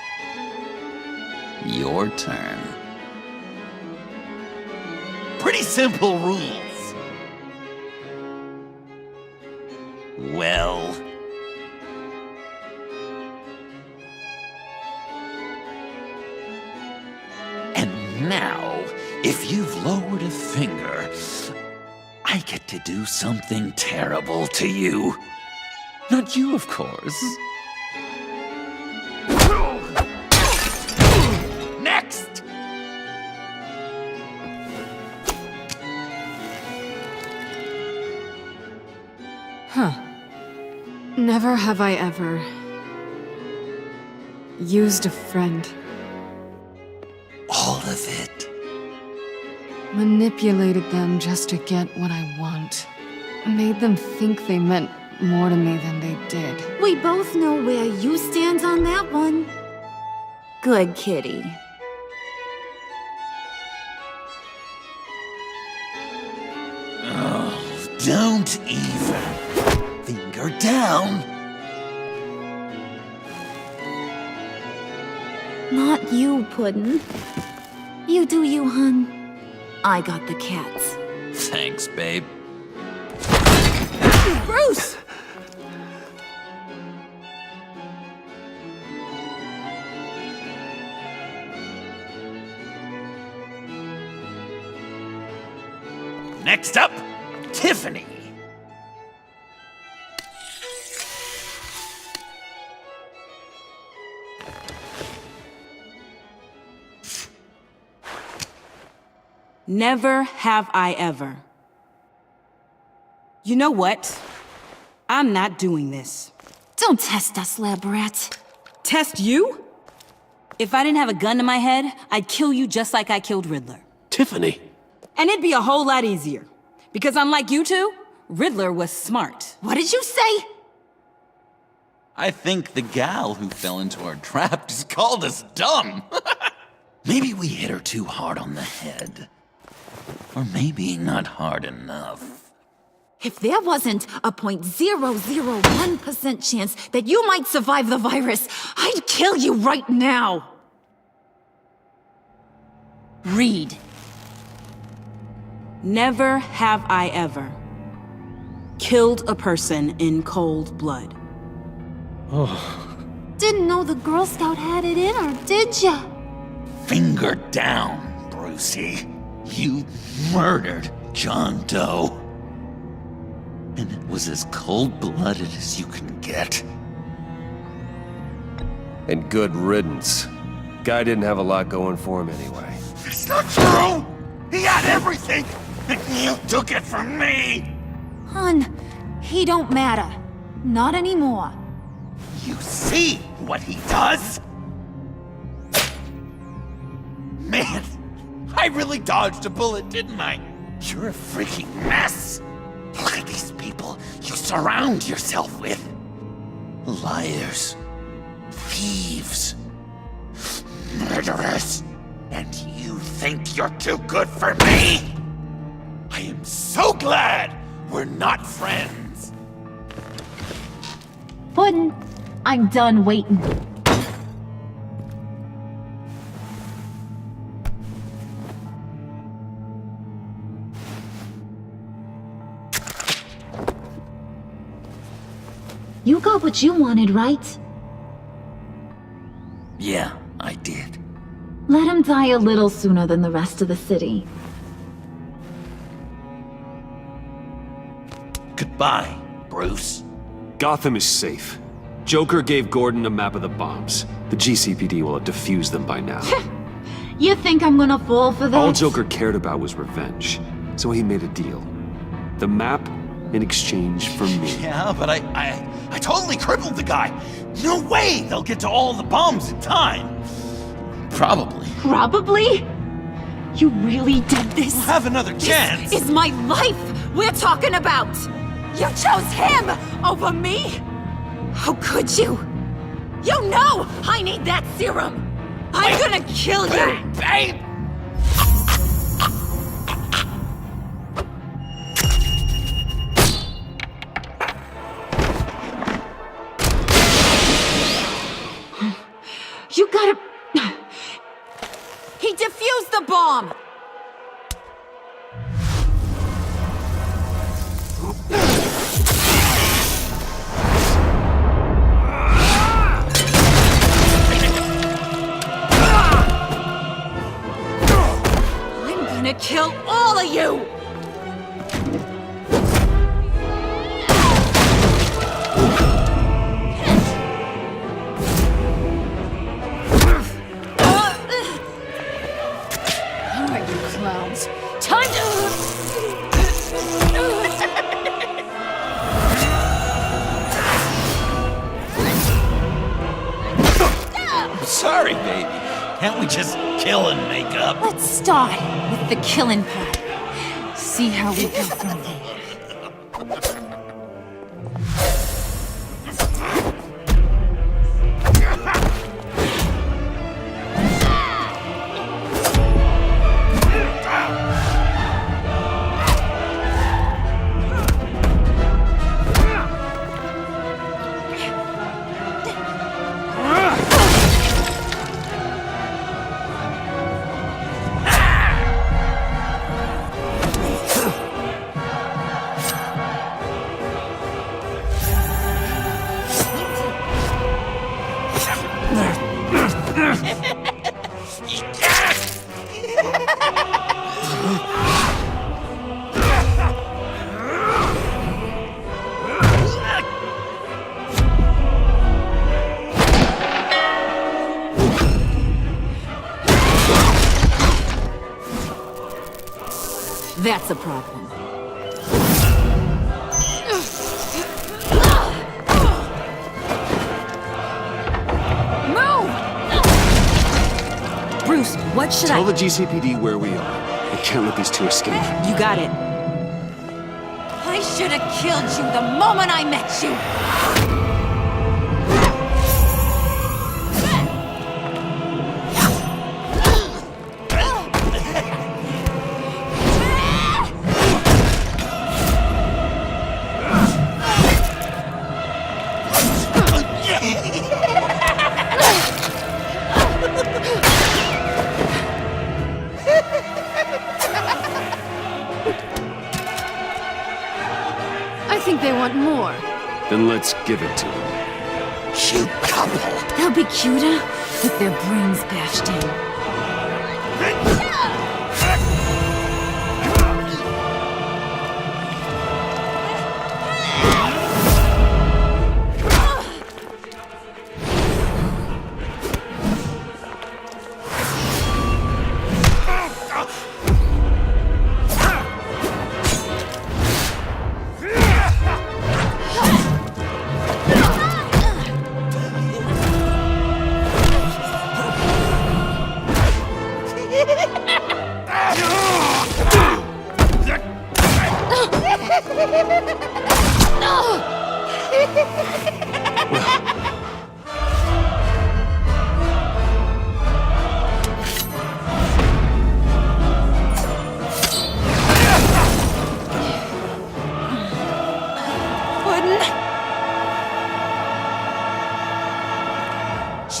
Your turn. Pretty simple rules. Well... And now, if you've lowered a finger, I get to do something terrible to you. Not you, of course. Next! Never have I ever used a friend. All of it. Manipulated them just to get what I want. Made them think they meant more to me than they did. We both know where you stand on that one. Good kitty. Oh, don't even. Finger down. Not you, Puddin'. You do you, hun. I got the cats. Thanks, babe. Bruce! Next up, Tiffany. Never have I ever. You know what? I'm not doing this. Don't test us, lab rat. Test you? If I didn't have a gun to my head, I'd kill you just like I killed Riddler. Tiffany. And it'd be a whole lot easier. Because unlike you two, Riddler was smart. What did you say? I think the gal who fell into our trap just called us dumb. Maybe we hit her too hard on the head. Or maybe not hard enough. If there wasn't a 0.001% chance that you might survive the virus, I'd kill you right now. Read. Never have I ever killed a person in cold blood. Didn't know the Girl Scout had it in her, did ya? Finger down, Brucey. You murdered John Doe. And it was as cold-blooded as you can get. And good riddance. Guy didn't have a lot going for him anyway. It's not true! He had everything, and you took it from me! Hun, he don't matter. Not anymore. You see what he does? Man, I really dodged a bullet, didn't I? You're a freaking mess! Look at these people you surround yourself with. Liars. Thieves. Murderers. And you think you're too good for me? I am so glad we're not friends. Puddin', I'm done waiting. You got what you wanted, right? Yeah, I did. Let him die a little sooner than the rest of the city. Goodbye, Bruce. Gotham is safe. Joker gave Gordon a map of the bombs. The GCPD will have defused them by now. You think I'm gonna fall for that? All Joker cared about was revenge, so he made a deal. The map in exchange for me. Yeah, but I totally crippled the guy. No way they'll get to all the bombs in time. Probably. Probably? You really did this? We'll have another chance. This is my life we're talking about! You chose him over me? How could you? You know I need that serum! I'm gonna kill you! Babe! You gotta... He defused the bomb! I'm gonna kill all of you! Alright, you clowns. Time to... sorry, baby. Can't we just kill and make up? Let's start with the killing part. See how we go from there. That's a problem. Move! Bruce, what should Tell the GCPD where we are. I can't let these two escape. You got it. I should have killed you the moment I met you. I think they want more. Then let's give it to them. Cute couple. They'll be cuter with their brains bashed in.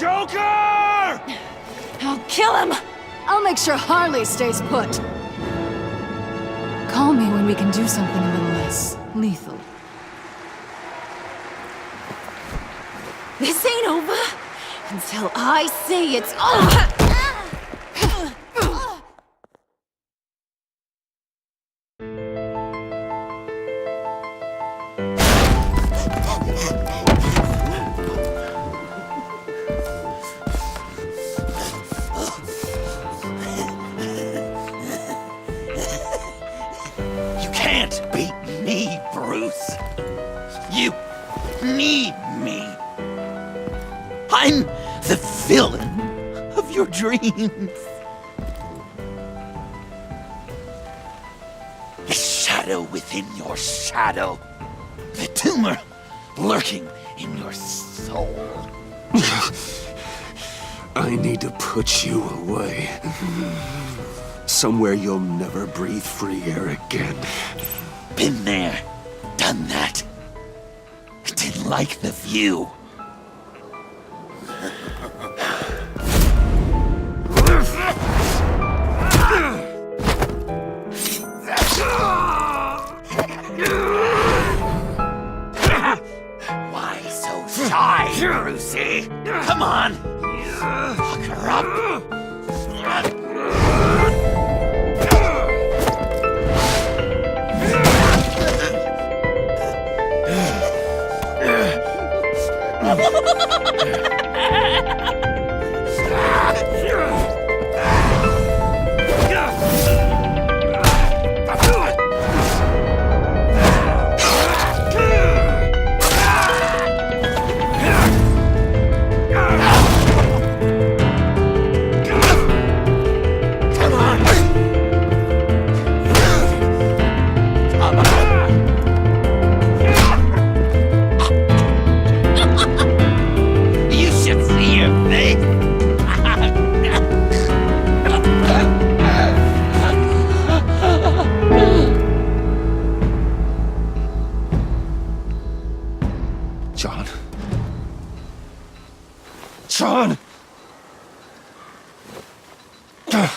Joker! I'll kill him! I'll make sure Harley stays put. Call me when we can do something a little less lethal. This ain't over until I say it's over! You can't beat me, Bruce. You need me. I'm the villain of your dreams. The shadow within your shadow. The tumor lurking in your soul. I need to put you away. Somewhere you'll never breathe free air again. Been there, done that. Didn't like the view. Why so shy, Brucey? Come on, pucker up.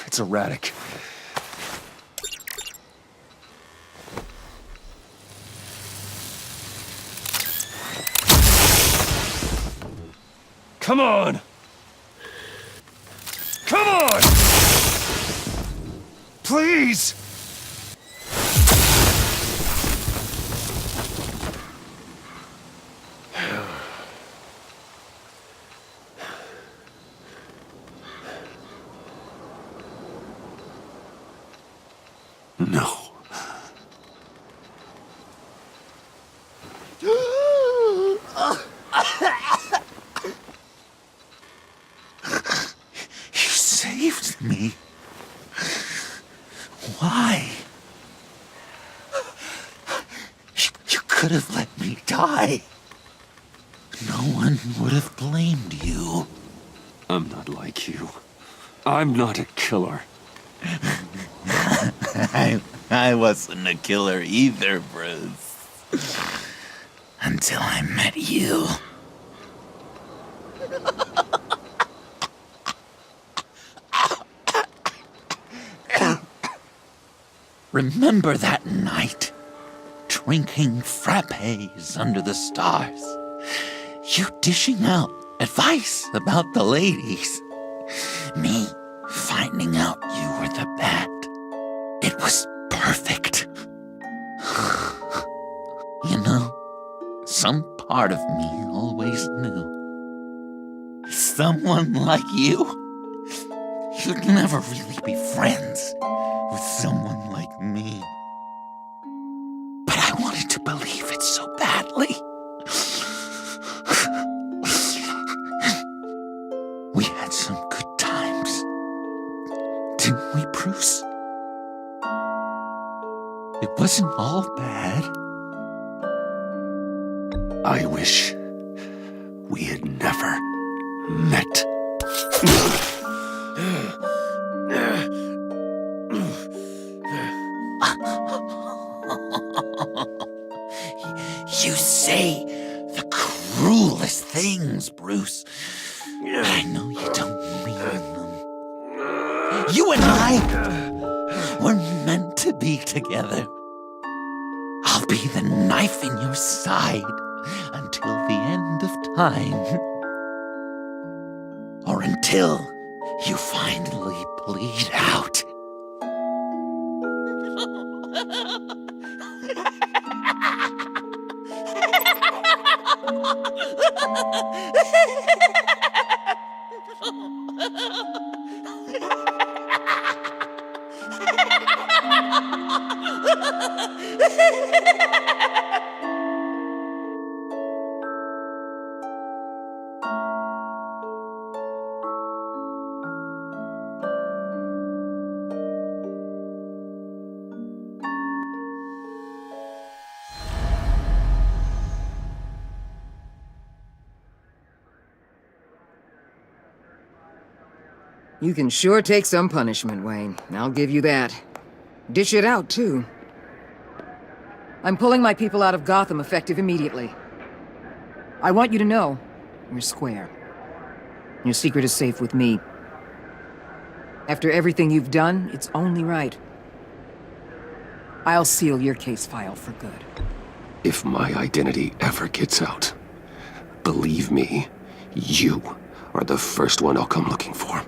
It's erratic. Come on! Come on! Please! No. You saved me. Why? You could have let me die. No one would have blamed you. I'm not like you. I'm not a killer. I wasn't a killer either, Bruce. Until I met you. Remember that night? Drinking frappes under the stars. You dishing out advice about the ladies. Me finding out you were the bat. It was perfect. You know, some part of me always knew. Someone like you, you'd never really be friends with someone like me. But I wanted to believe it so badly. We had some good times, didn't we, Bruce? It wasn't all bad. I wish we had never met. You say the cruelest things, Bruce. But I know you don't mean them. You and I were meant to be together. I'll be the knife in your side until the end of time. Or until you finally bleed out. You can sure take some punishment, Wayne. I'll give you that. Dish it out, too. I'm pulling my people out of Gotham effective immediately. I want you to know, you're square. Your secret is safe with me. After everything you've done, it's only right. I'll seal your case file for good. If my identity ever gets out, believe me, you are the first one I'll come looking for.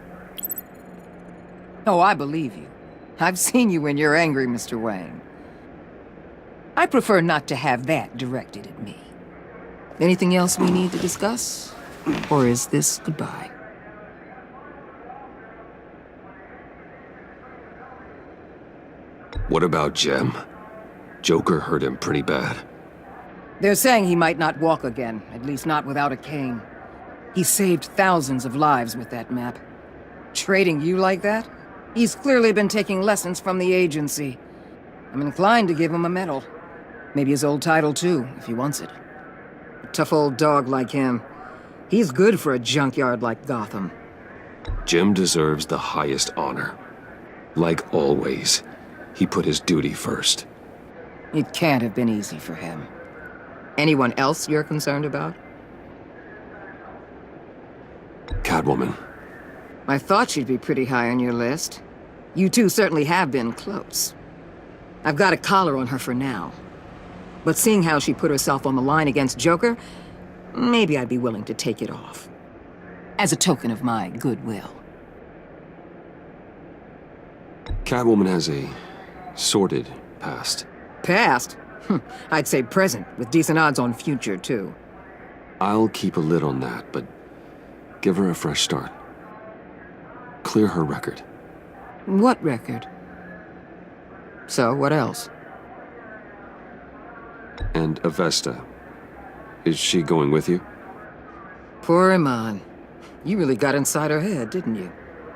Oh, I believe you. I've seen you when you're angry, Mr. Wayne. I prefer not to have that directed at me. Anything else we need to discuss? Or is this goodbye? What about Jem? Joker hurt him pretty bad. They're saying he might not walk again, at least not without a cane. He saved thousands of lives with that map. Trading you like that? He's clearly been taking lessons from the agency. I'm inclined to give him a medal. Maybe his old title too, if he wants it. A tough old dog like him. He's good for a junkyard like Gotham. Jem deserves the highest honor. Like always, he put his duty first. It can't have been easy for him. Anyone else you're concerned about? Catwoman. I thought she'd be pretty high on your list. You two certainly have been close. I've got a collar on her for now. But seeing how she put herself on the line against Joker, maybe I'd be willing to take it off. As a token of my goodwill. Catwoman has a sordid past. Past? I'd say present, with decent odds on future, too. I'll keep a lid on that, but give her a fresh start. Clear her record. What record? So, what else? And Avesta. Is she going with you? Poor Iman. You really got inside her head, didn't you?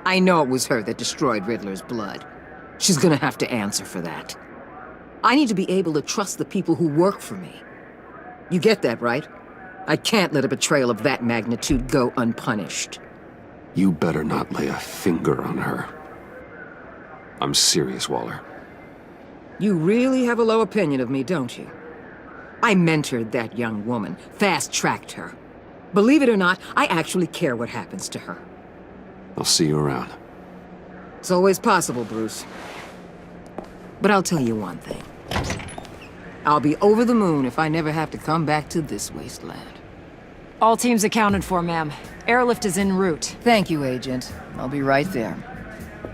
I know it was her that destroyed Riddler's blood. She's gonna have to answer for that. I need to be able to trust the people who work for me. You get that, right? I can't let a betrayal of that magnitude go unpunished. You better not lay a finger on her. I'm serious, Waller. You really have a low opinion of me, don't you? I mentored that young woman, fast-tracked her. Believe it or not, I actually care what happens to her. I'll see you around. It's always possible, Bruce. But I'll tell you one thing. I'll be over the moon if I never have to come back to this wasteland. All teams accounted for, ma'am. Airlift is en route. Thank you, Agent. I'll be right there.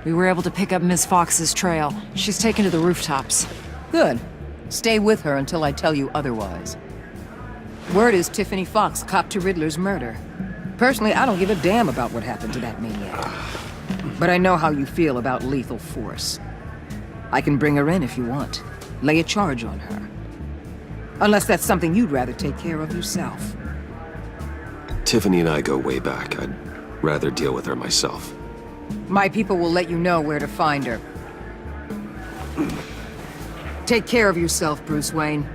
We were able to pick up Miss Fox's trail. She's taken to the rooftops. Good. Stay with her until I tell you otherwise. Word is Tiffany Fox copped to Riddler's murder. Personally, I don't give a damn about what happened to that maniac. But I know how you feel about lethal force. I can bring her in if you want. Lay a charge on her. Unless that's something you'd rather take care of yourself. Tiffany and I go way back. I'd rather deal with her myself. My people will let you know where to find her. Take care of yourself, Bruce Wayne.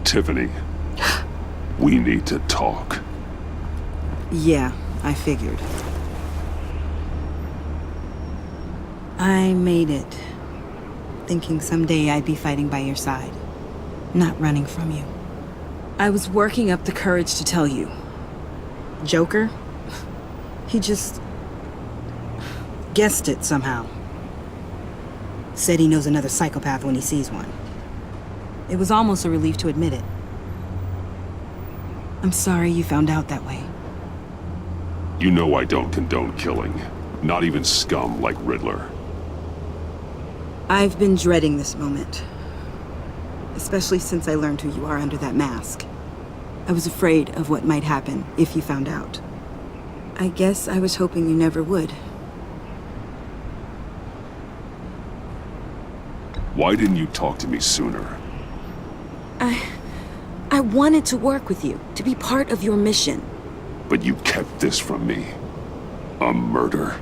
Tiffany, we need to talk. Yeah, I figured. I made it, thinking someday I'd be fighting by your side, not running from you. I was working up the courage to tell you. Joker? He just guessed it somehow. Said he knows another psychopath when he sees one. It was almost a relief to admit it. I'm sorry you found out that way. You know I don't condone killing. Not even scum like Riddler. I've been dreading this moment. Especially since I learned who you are under that mask. I was afraid of what might happen if you found out. I guess I was hoping you never would. Why didn't you talk to me sooner? I wanted to work with you, to be part of your mission. But you kept this from me. A murder.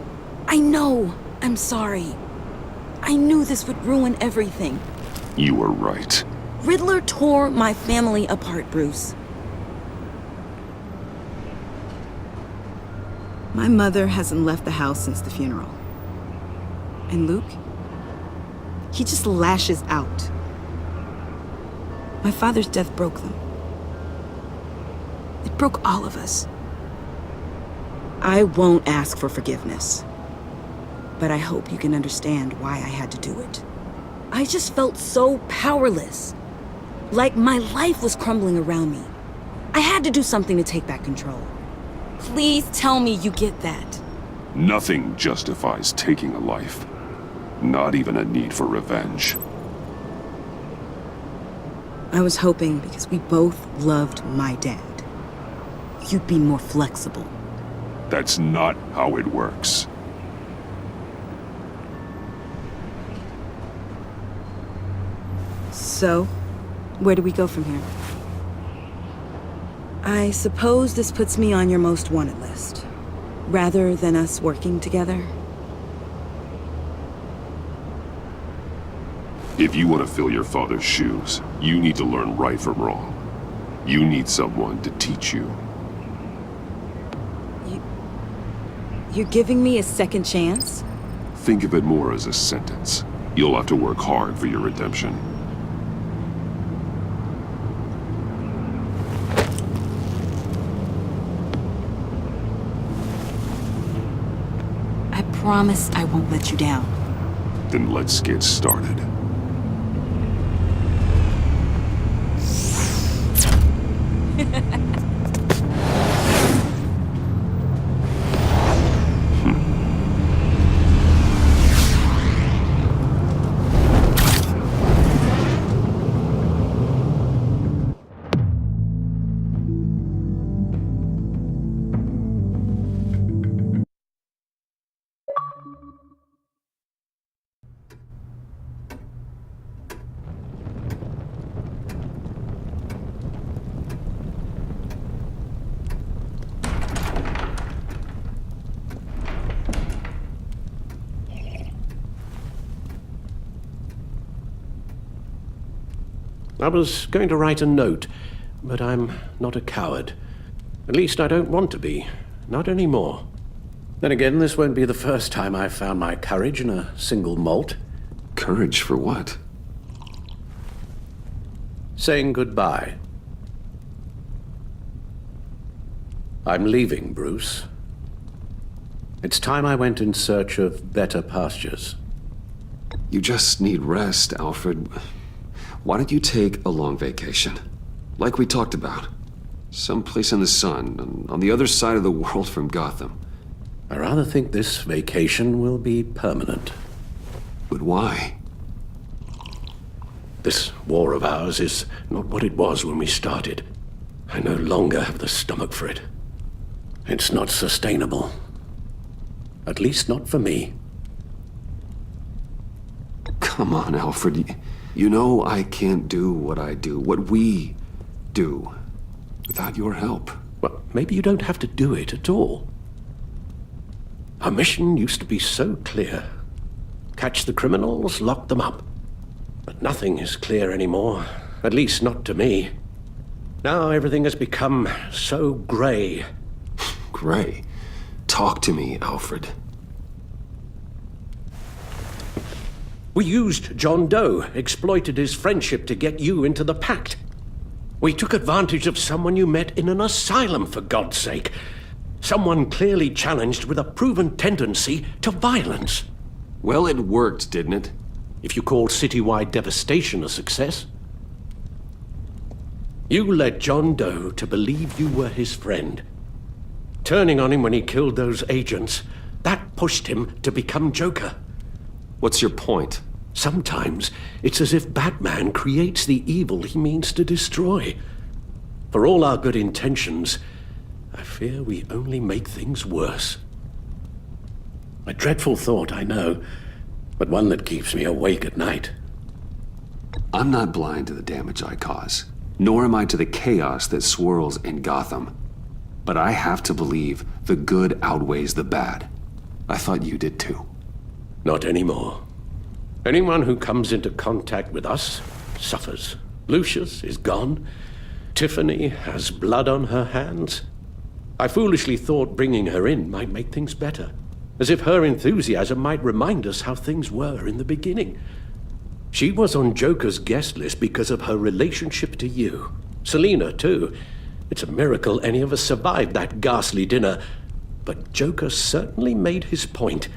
I know. I'm sorry. I knew this would ruin everything. You were right. Riddler tore my family apart, Bruce. My mother hasn't left the house since the funeral. And Luke? He just lashes out. My father's death broke them. It broke all of us. I won't ask for forgiveness. But I hope you can understand why I had to do it. I just felt so powerless. Like my life was crumbling around me. I had to do something to take back control. Please tell me you get that. Nothing justifies taking a life. Not even a need for revenge. I was hoping because we both loved my dad, you'd be more flexible. That's not how it works. So, where do we go from here? I suppose this puts me on your most wanted list, rather than us working together. If you want to fill your father's shoes, you need to learn right from wrong. You need someone to teach you. You're giving me a second chance? Think of it more as a sentence. You'll have to work hard for your redemption. I promise I won't let you down. Then let's get started. I was going to write a note, but I'm not a coward. At least I don't want to be. Not anymore. Then again, this won't be the first time I've found my courage in a single malt. Courage for what? Saying goodbye. I'm leaving, Bruce. It's time I went in search of better pastures. You just need rest, Alfred. Why don't you take a long vacation? Like we talked about. Someplace in the sun, on the other side of the world from Gotham. I rather think this vacation will be permanent. But why? This war of ours is not what it was when we started. I no longer have the stomach for it. It's not sustainable. At least not for me. Come on, Alfred. You know I can't do what I do, what we do, without your help. Well, maybe you don't have to do it at all. Our mission used to be so clear. Catch the criminals, lock them up. But nothing is clear anymore, at least not to me. Now everything has become so gray. Gray? Talk to me, Alfred. We used John Doe, exploited his friendship to get you into the pact. We took advantage of someone you met in an asylum, for God's sake. Someone clearly challenged with a proven tendency to violence. Well, it worked, didn't it? If you call citywide devastation a success. You led John Doe to believe you were his friend. Turning on him when he killed those agents, that pushed him to become Joker. What's your point? Sometimes it's as if Batman creates the evil he means to destroy. For all our good intentions, I fear we only make things worse. A dreadful thought, I know, but one that keeps me awake at night. I'm not blind to the damage I cause, nor am I to the chaos that swirls in Gotham. But I have to believe the good outweighs the bad. I thought you did too. Not anymore. Anyone who comes into contact with us suffers. Lucius is gone. Tiffany has blood on her hands. I foolishly thought bringing her in might make things better, as if her enthusiasm might remind us how things were in the beginning. She was on Joker's guest list because of her relationship to you. Selina, too. It's a miracle any of us survived that ghastly dinner. But Joker certainly made his point.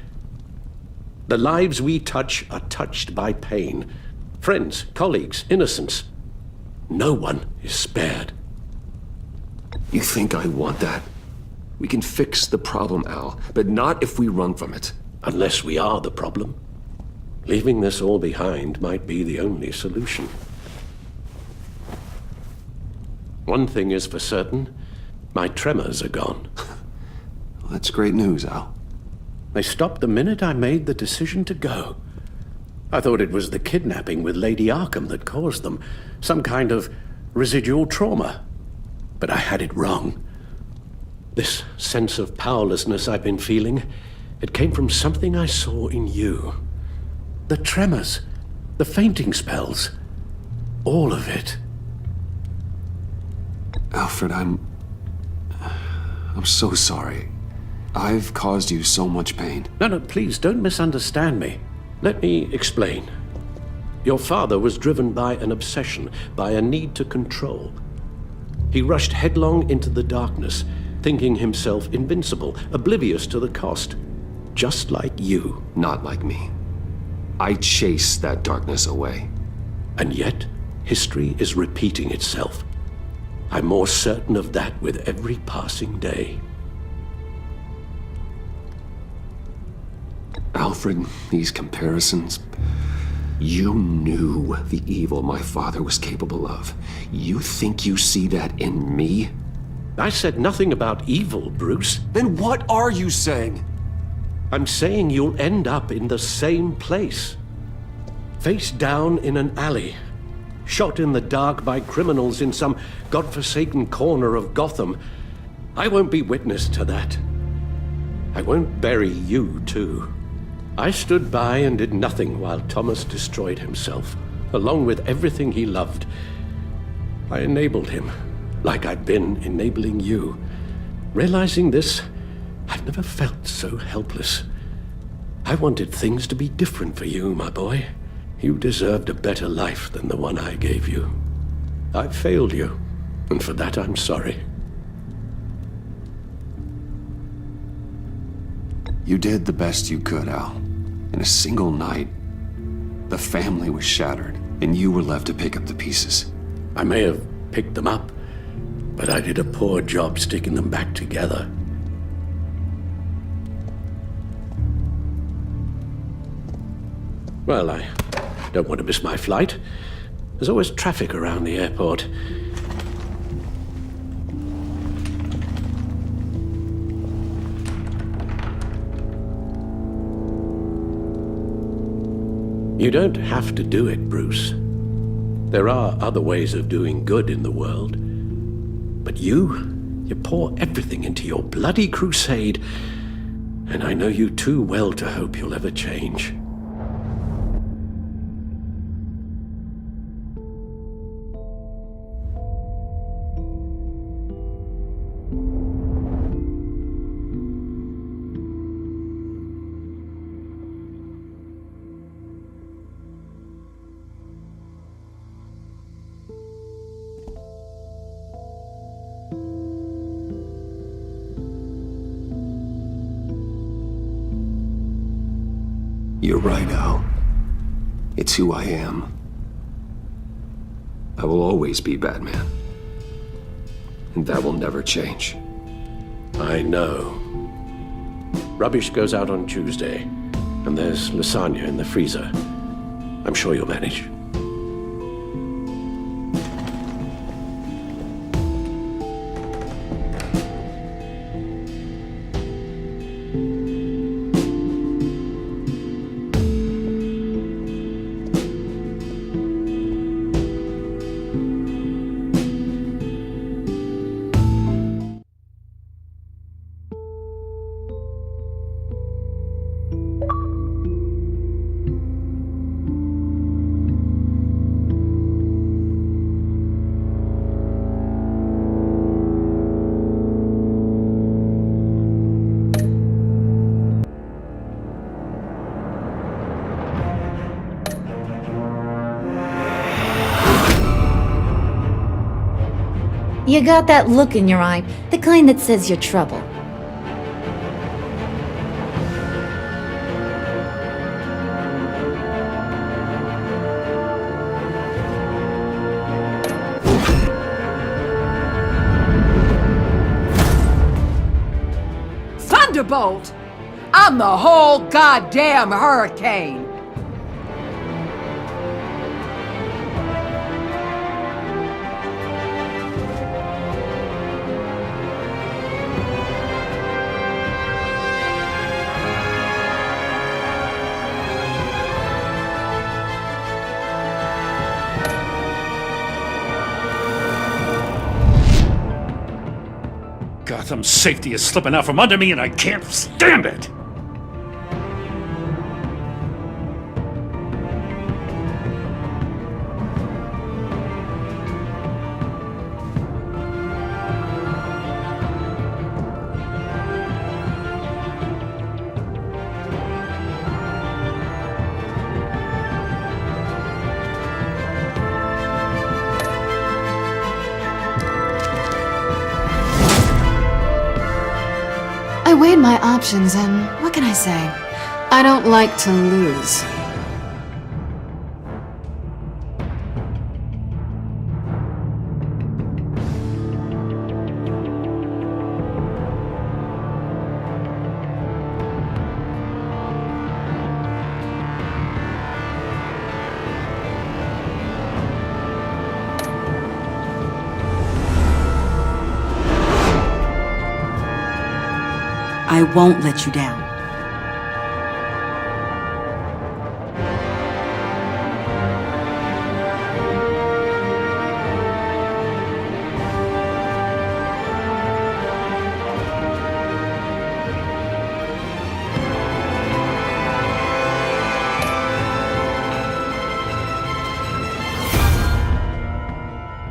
The lives we touch are touched by pain. Friends, colleagues, innocents. No one is spared. You think I want that? We can fix the problem, Al, but not if we run from it. Unless we are the problem. Leaving this all behind might be the only solution. One thing is for certain, my tremors are gone. That's great news, Al. They stopped the minute I made the decision to go. I thought it was the kidnapping with Lady Arkham that caused them, some kind of residual trauma. But I had it wrong. This sense of powerlessness I've been feeling, it came from something I saw in you. The tremors, the fainting spells, all of it. Alfred, I'm so sorry. I've caused you so much pain. No, please, don't misunderstand me. Let me explain. Your father was driven by an obsession, by a need to control. He rushed headlong into the darkness, thinking himself invincible, oblivious to the cost. Just like you. Not like me. I chased that darkness away. And yet, history is repeating itself. I'm more certain of that with every passing day. Alfred, these comparisons... You knew the evil my father was capable of. You think you see that in me? I said nothing about evil, Bruce. Then what are you saying? I'm saying you'll end up in the same place. Face down in an alley. Shot in the dark by criminals in some godforsaken corner of Gotham. I won't be witness to that. I won't bury you, too. I stood by and did nothing while Thomas destroyed himself, along with everything he loved. I enabled him, like I'd been enabling you. Realizing this, I've never felt so helpless. I wanted things to be different for you, my boy. You deserved a better life than the one I gave you. I failed you, and for that I'm sorry. You did the best you could, Al. In a single night, the family was shattered, and you were left to pick up the pieces. I may have picked them up, but I did a poor job sticking them back together. Well, I don't want to miss my flight. There's always traffic around the airport. You don't have to do it, Bruce. There are other ways of doing good in the world. But you pour everything into your bloody crusade, and I know you too well to hope you'll ever change. You're right, Al. It's who I am. I will always be Batman. And that will never change. I know. Rubbish goes out on Tuesday, and there's lasagna in the freezer. I'm sure you'll manage. You got that look in your eye, the kind that says you're trouble. Thunderbolt! I'm the whole goddamn hurricane! Gotham's safety is slipping out from under me and I can't stand it! I weighed my options and what can I say? I don't like to lose. I won't let you down.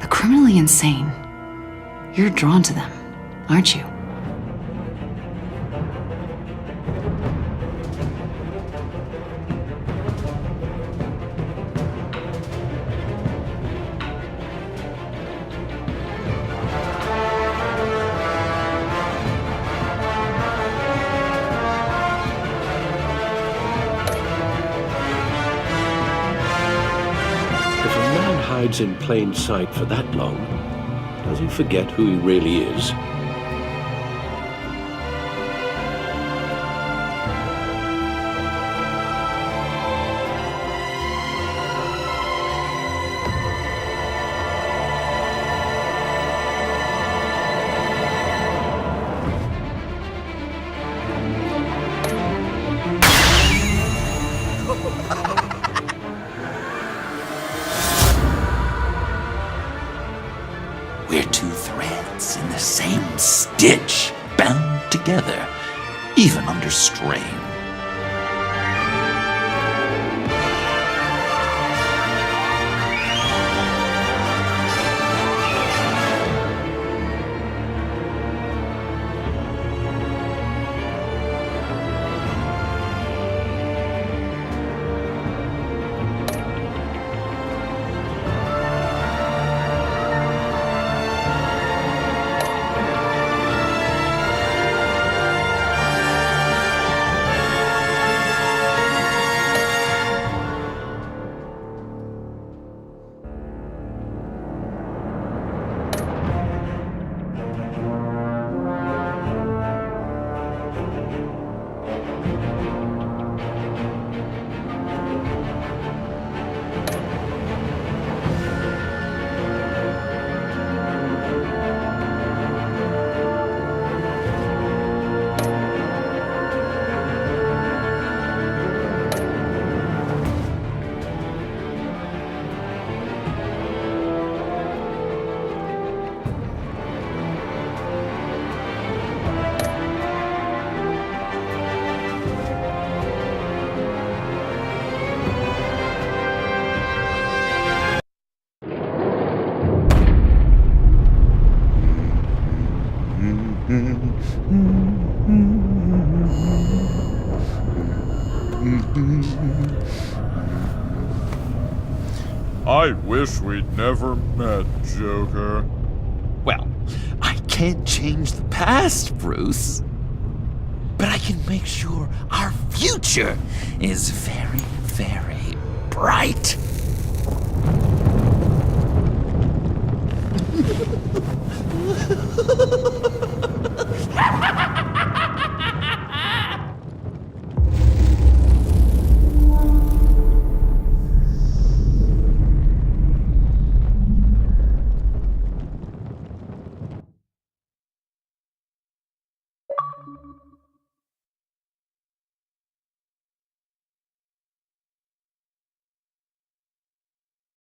The criminally insane. You're drawn to them, aren't you? If a man hides in plain sight for that long, does he forget who he really is? We're two threads in the same stitch, bound together, even under strain. I wish we'd never met, Joker. Well, I can't change the past, Bruce. But I can make sure our future is very, very bright.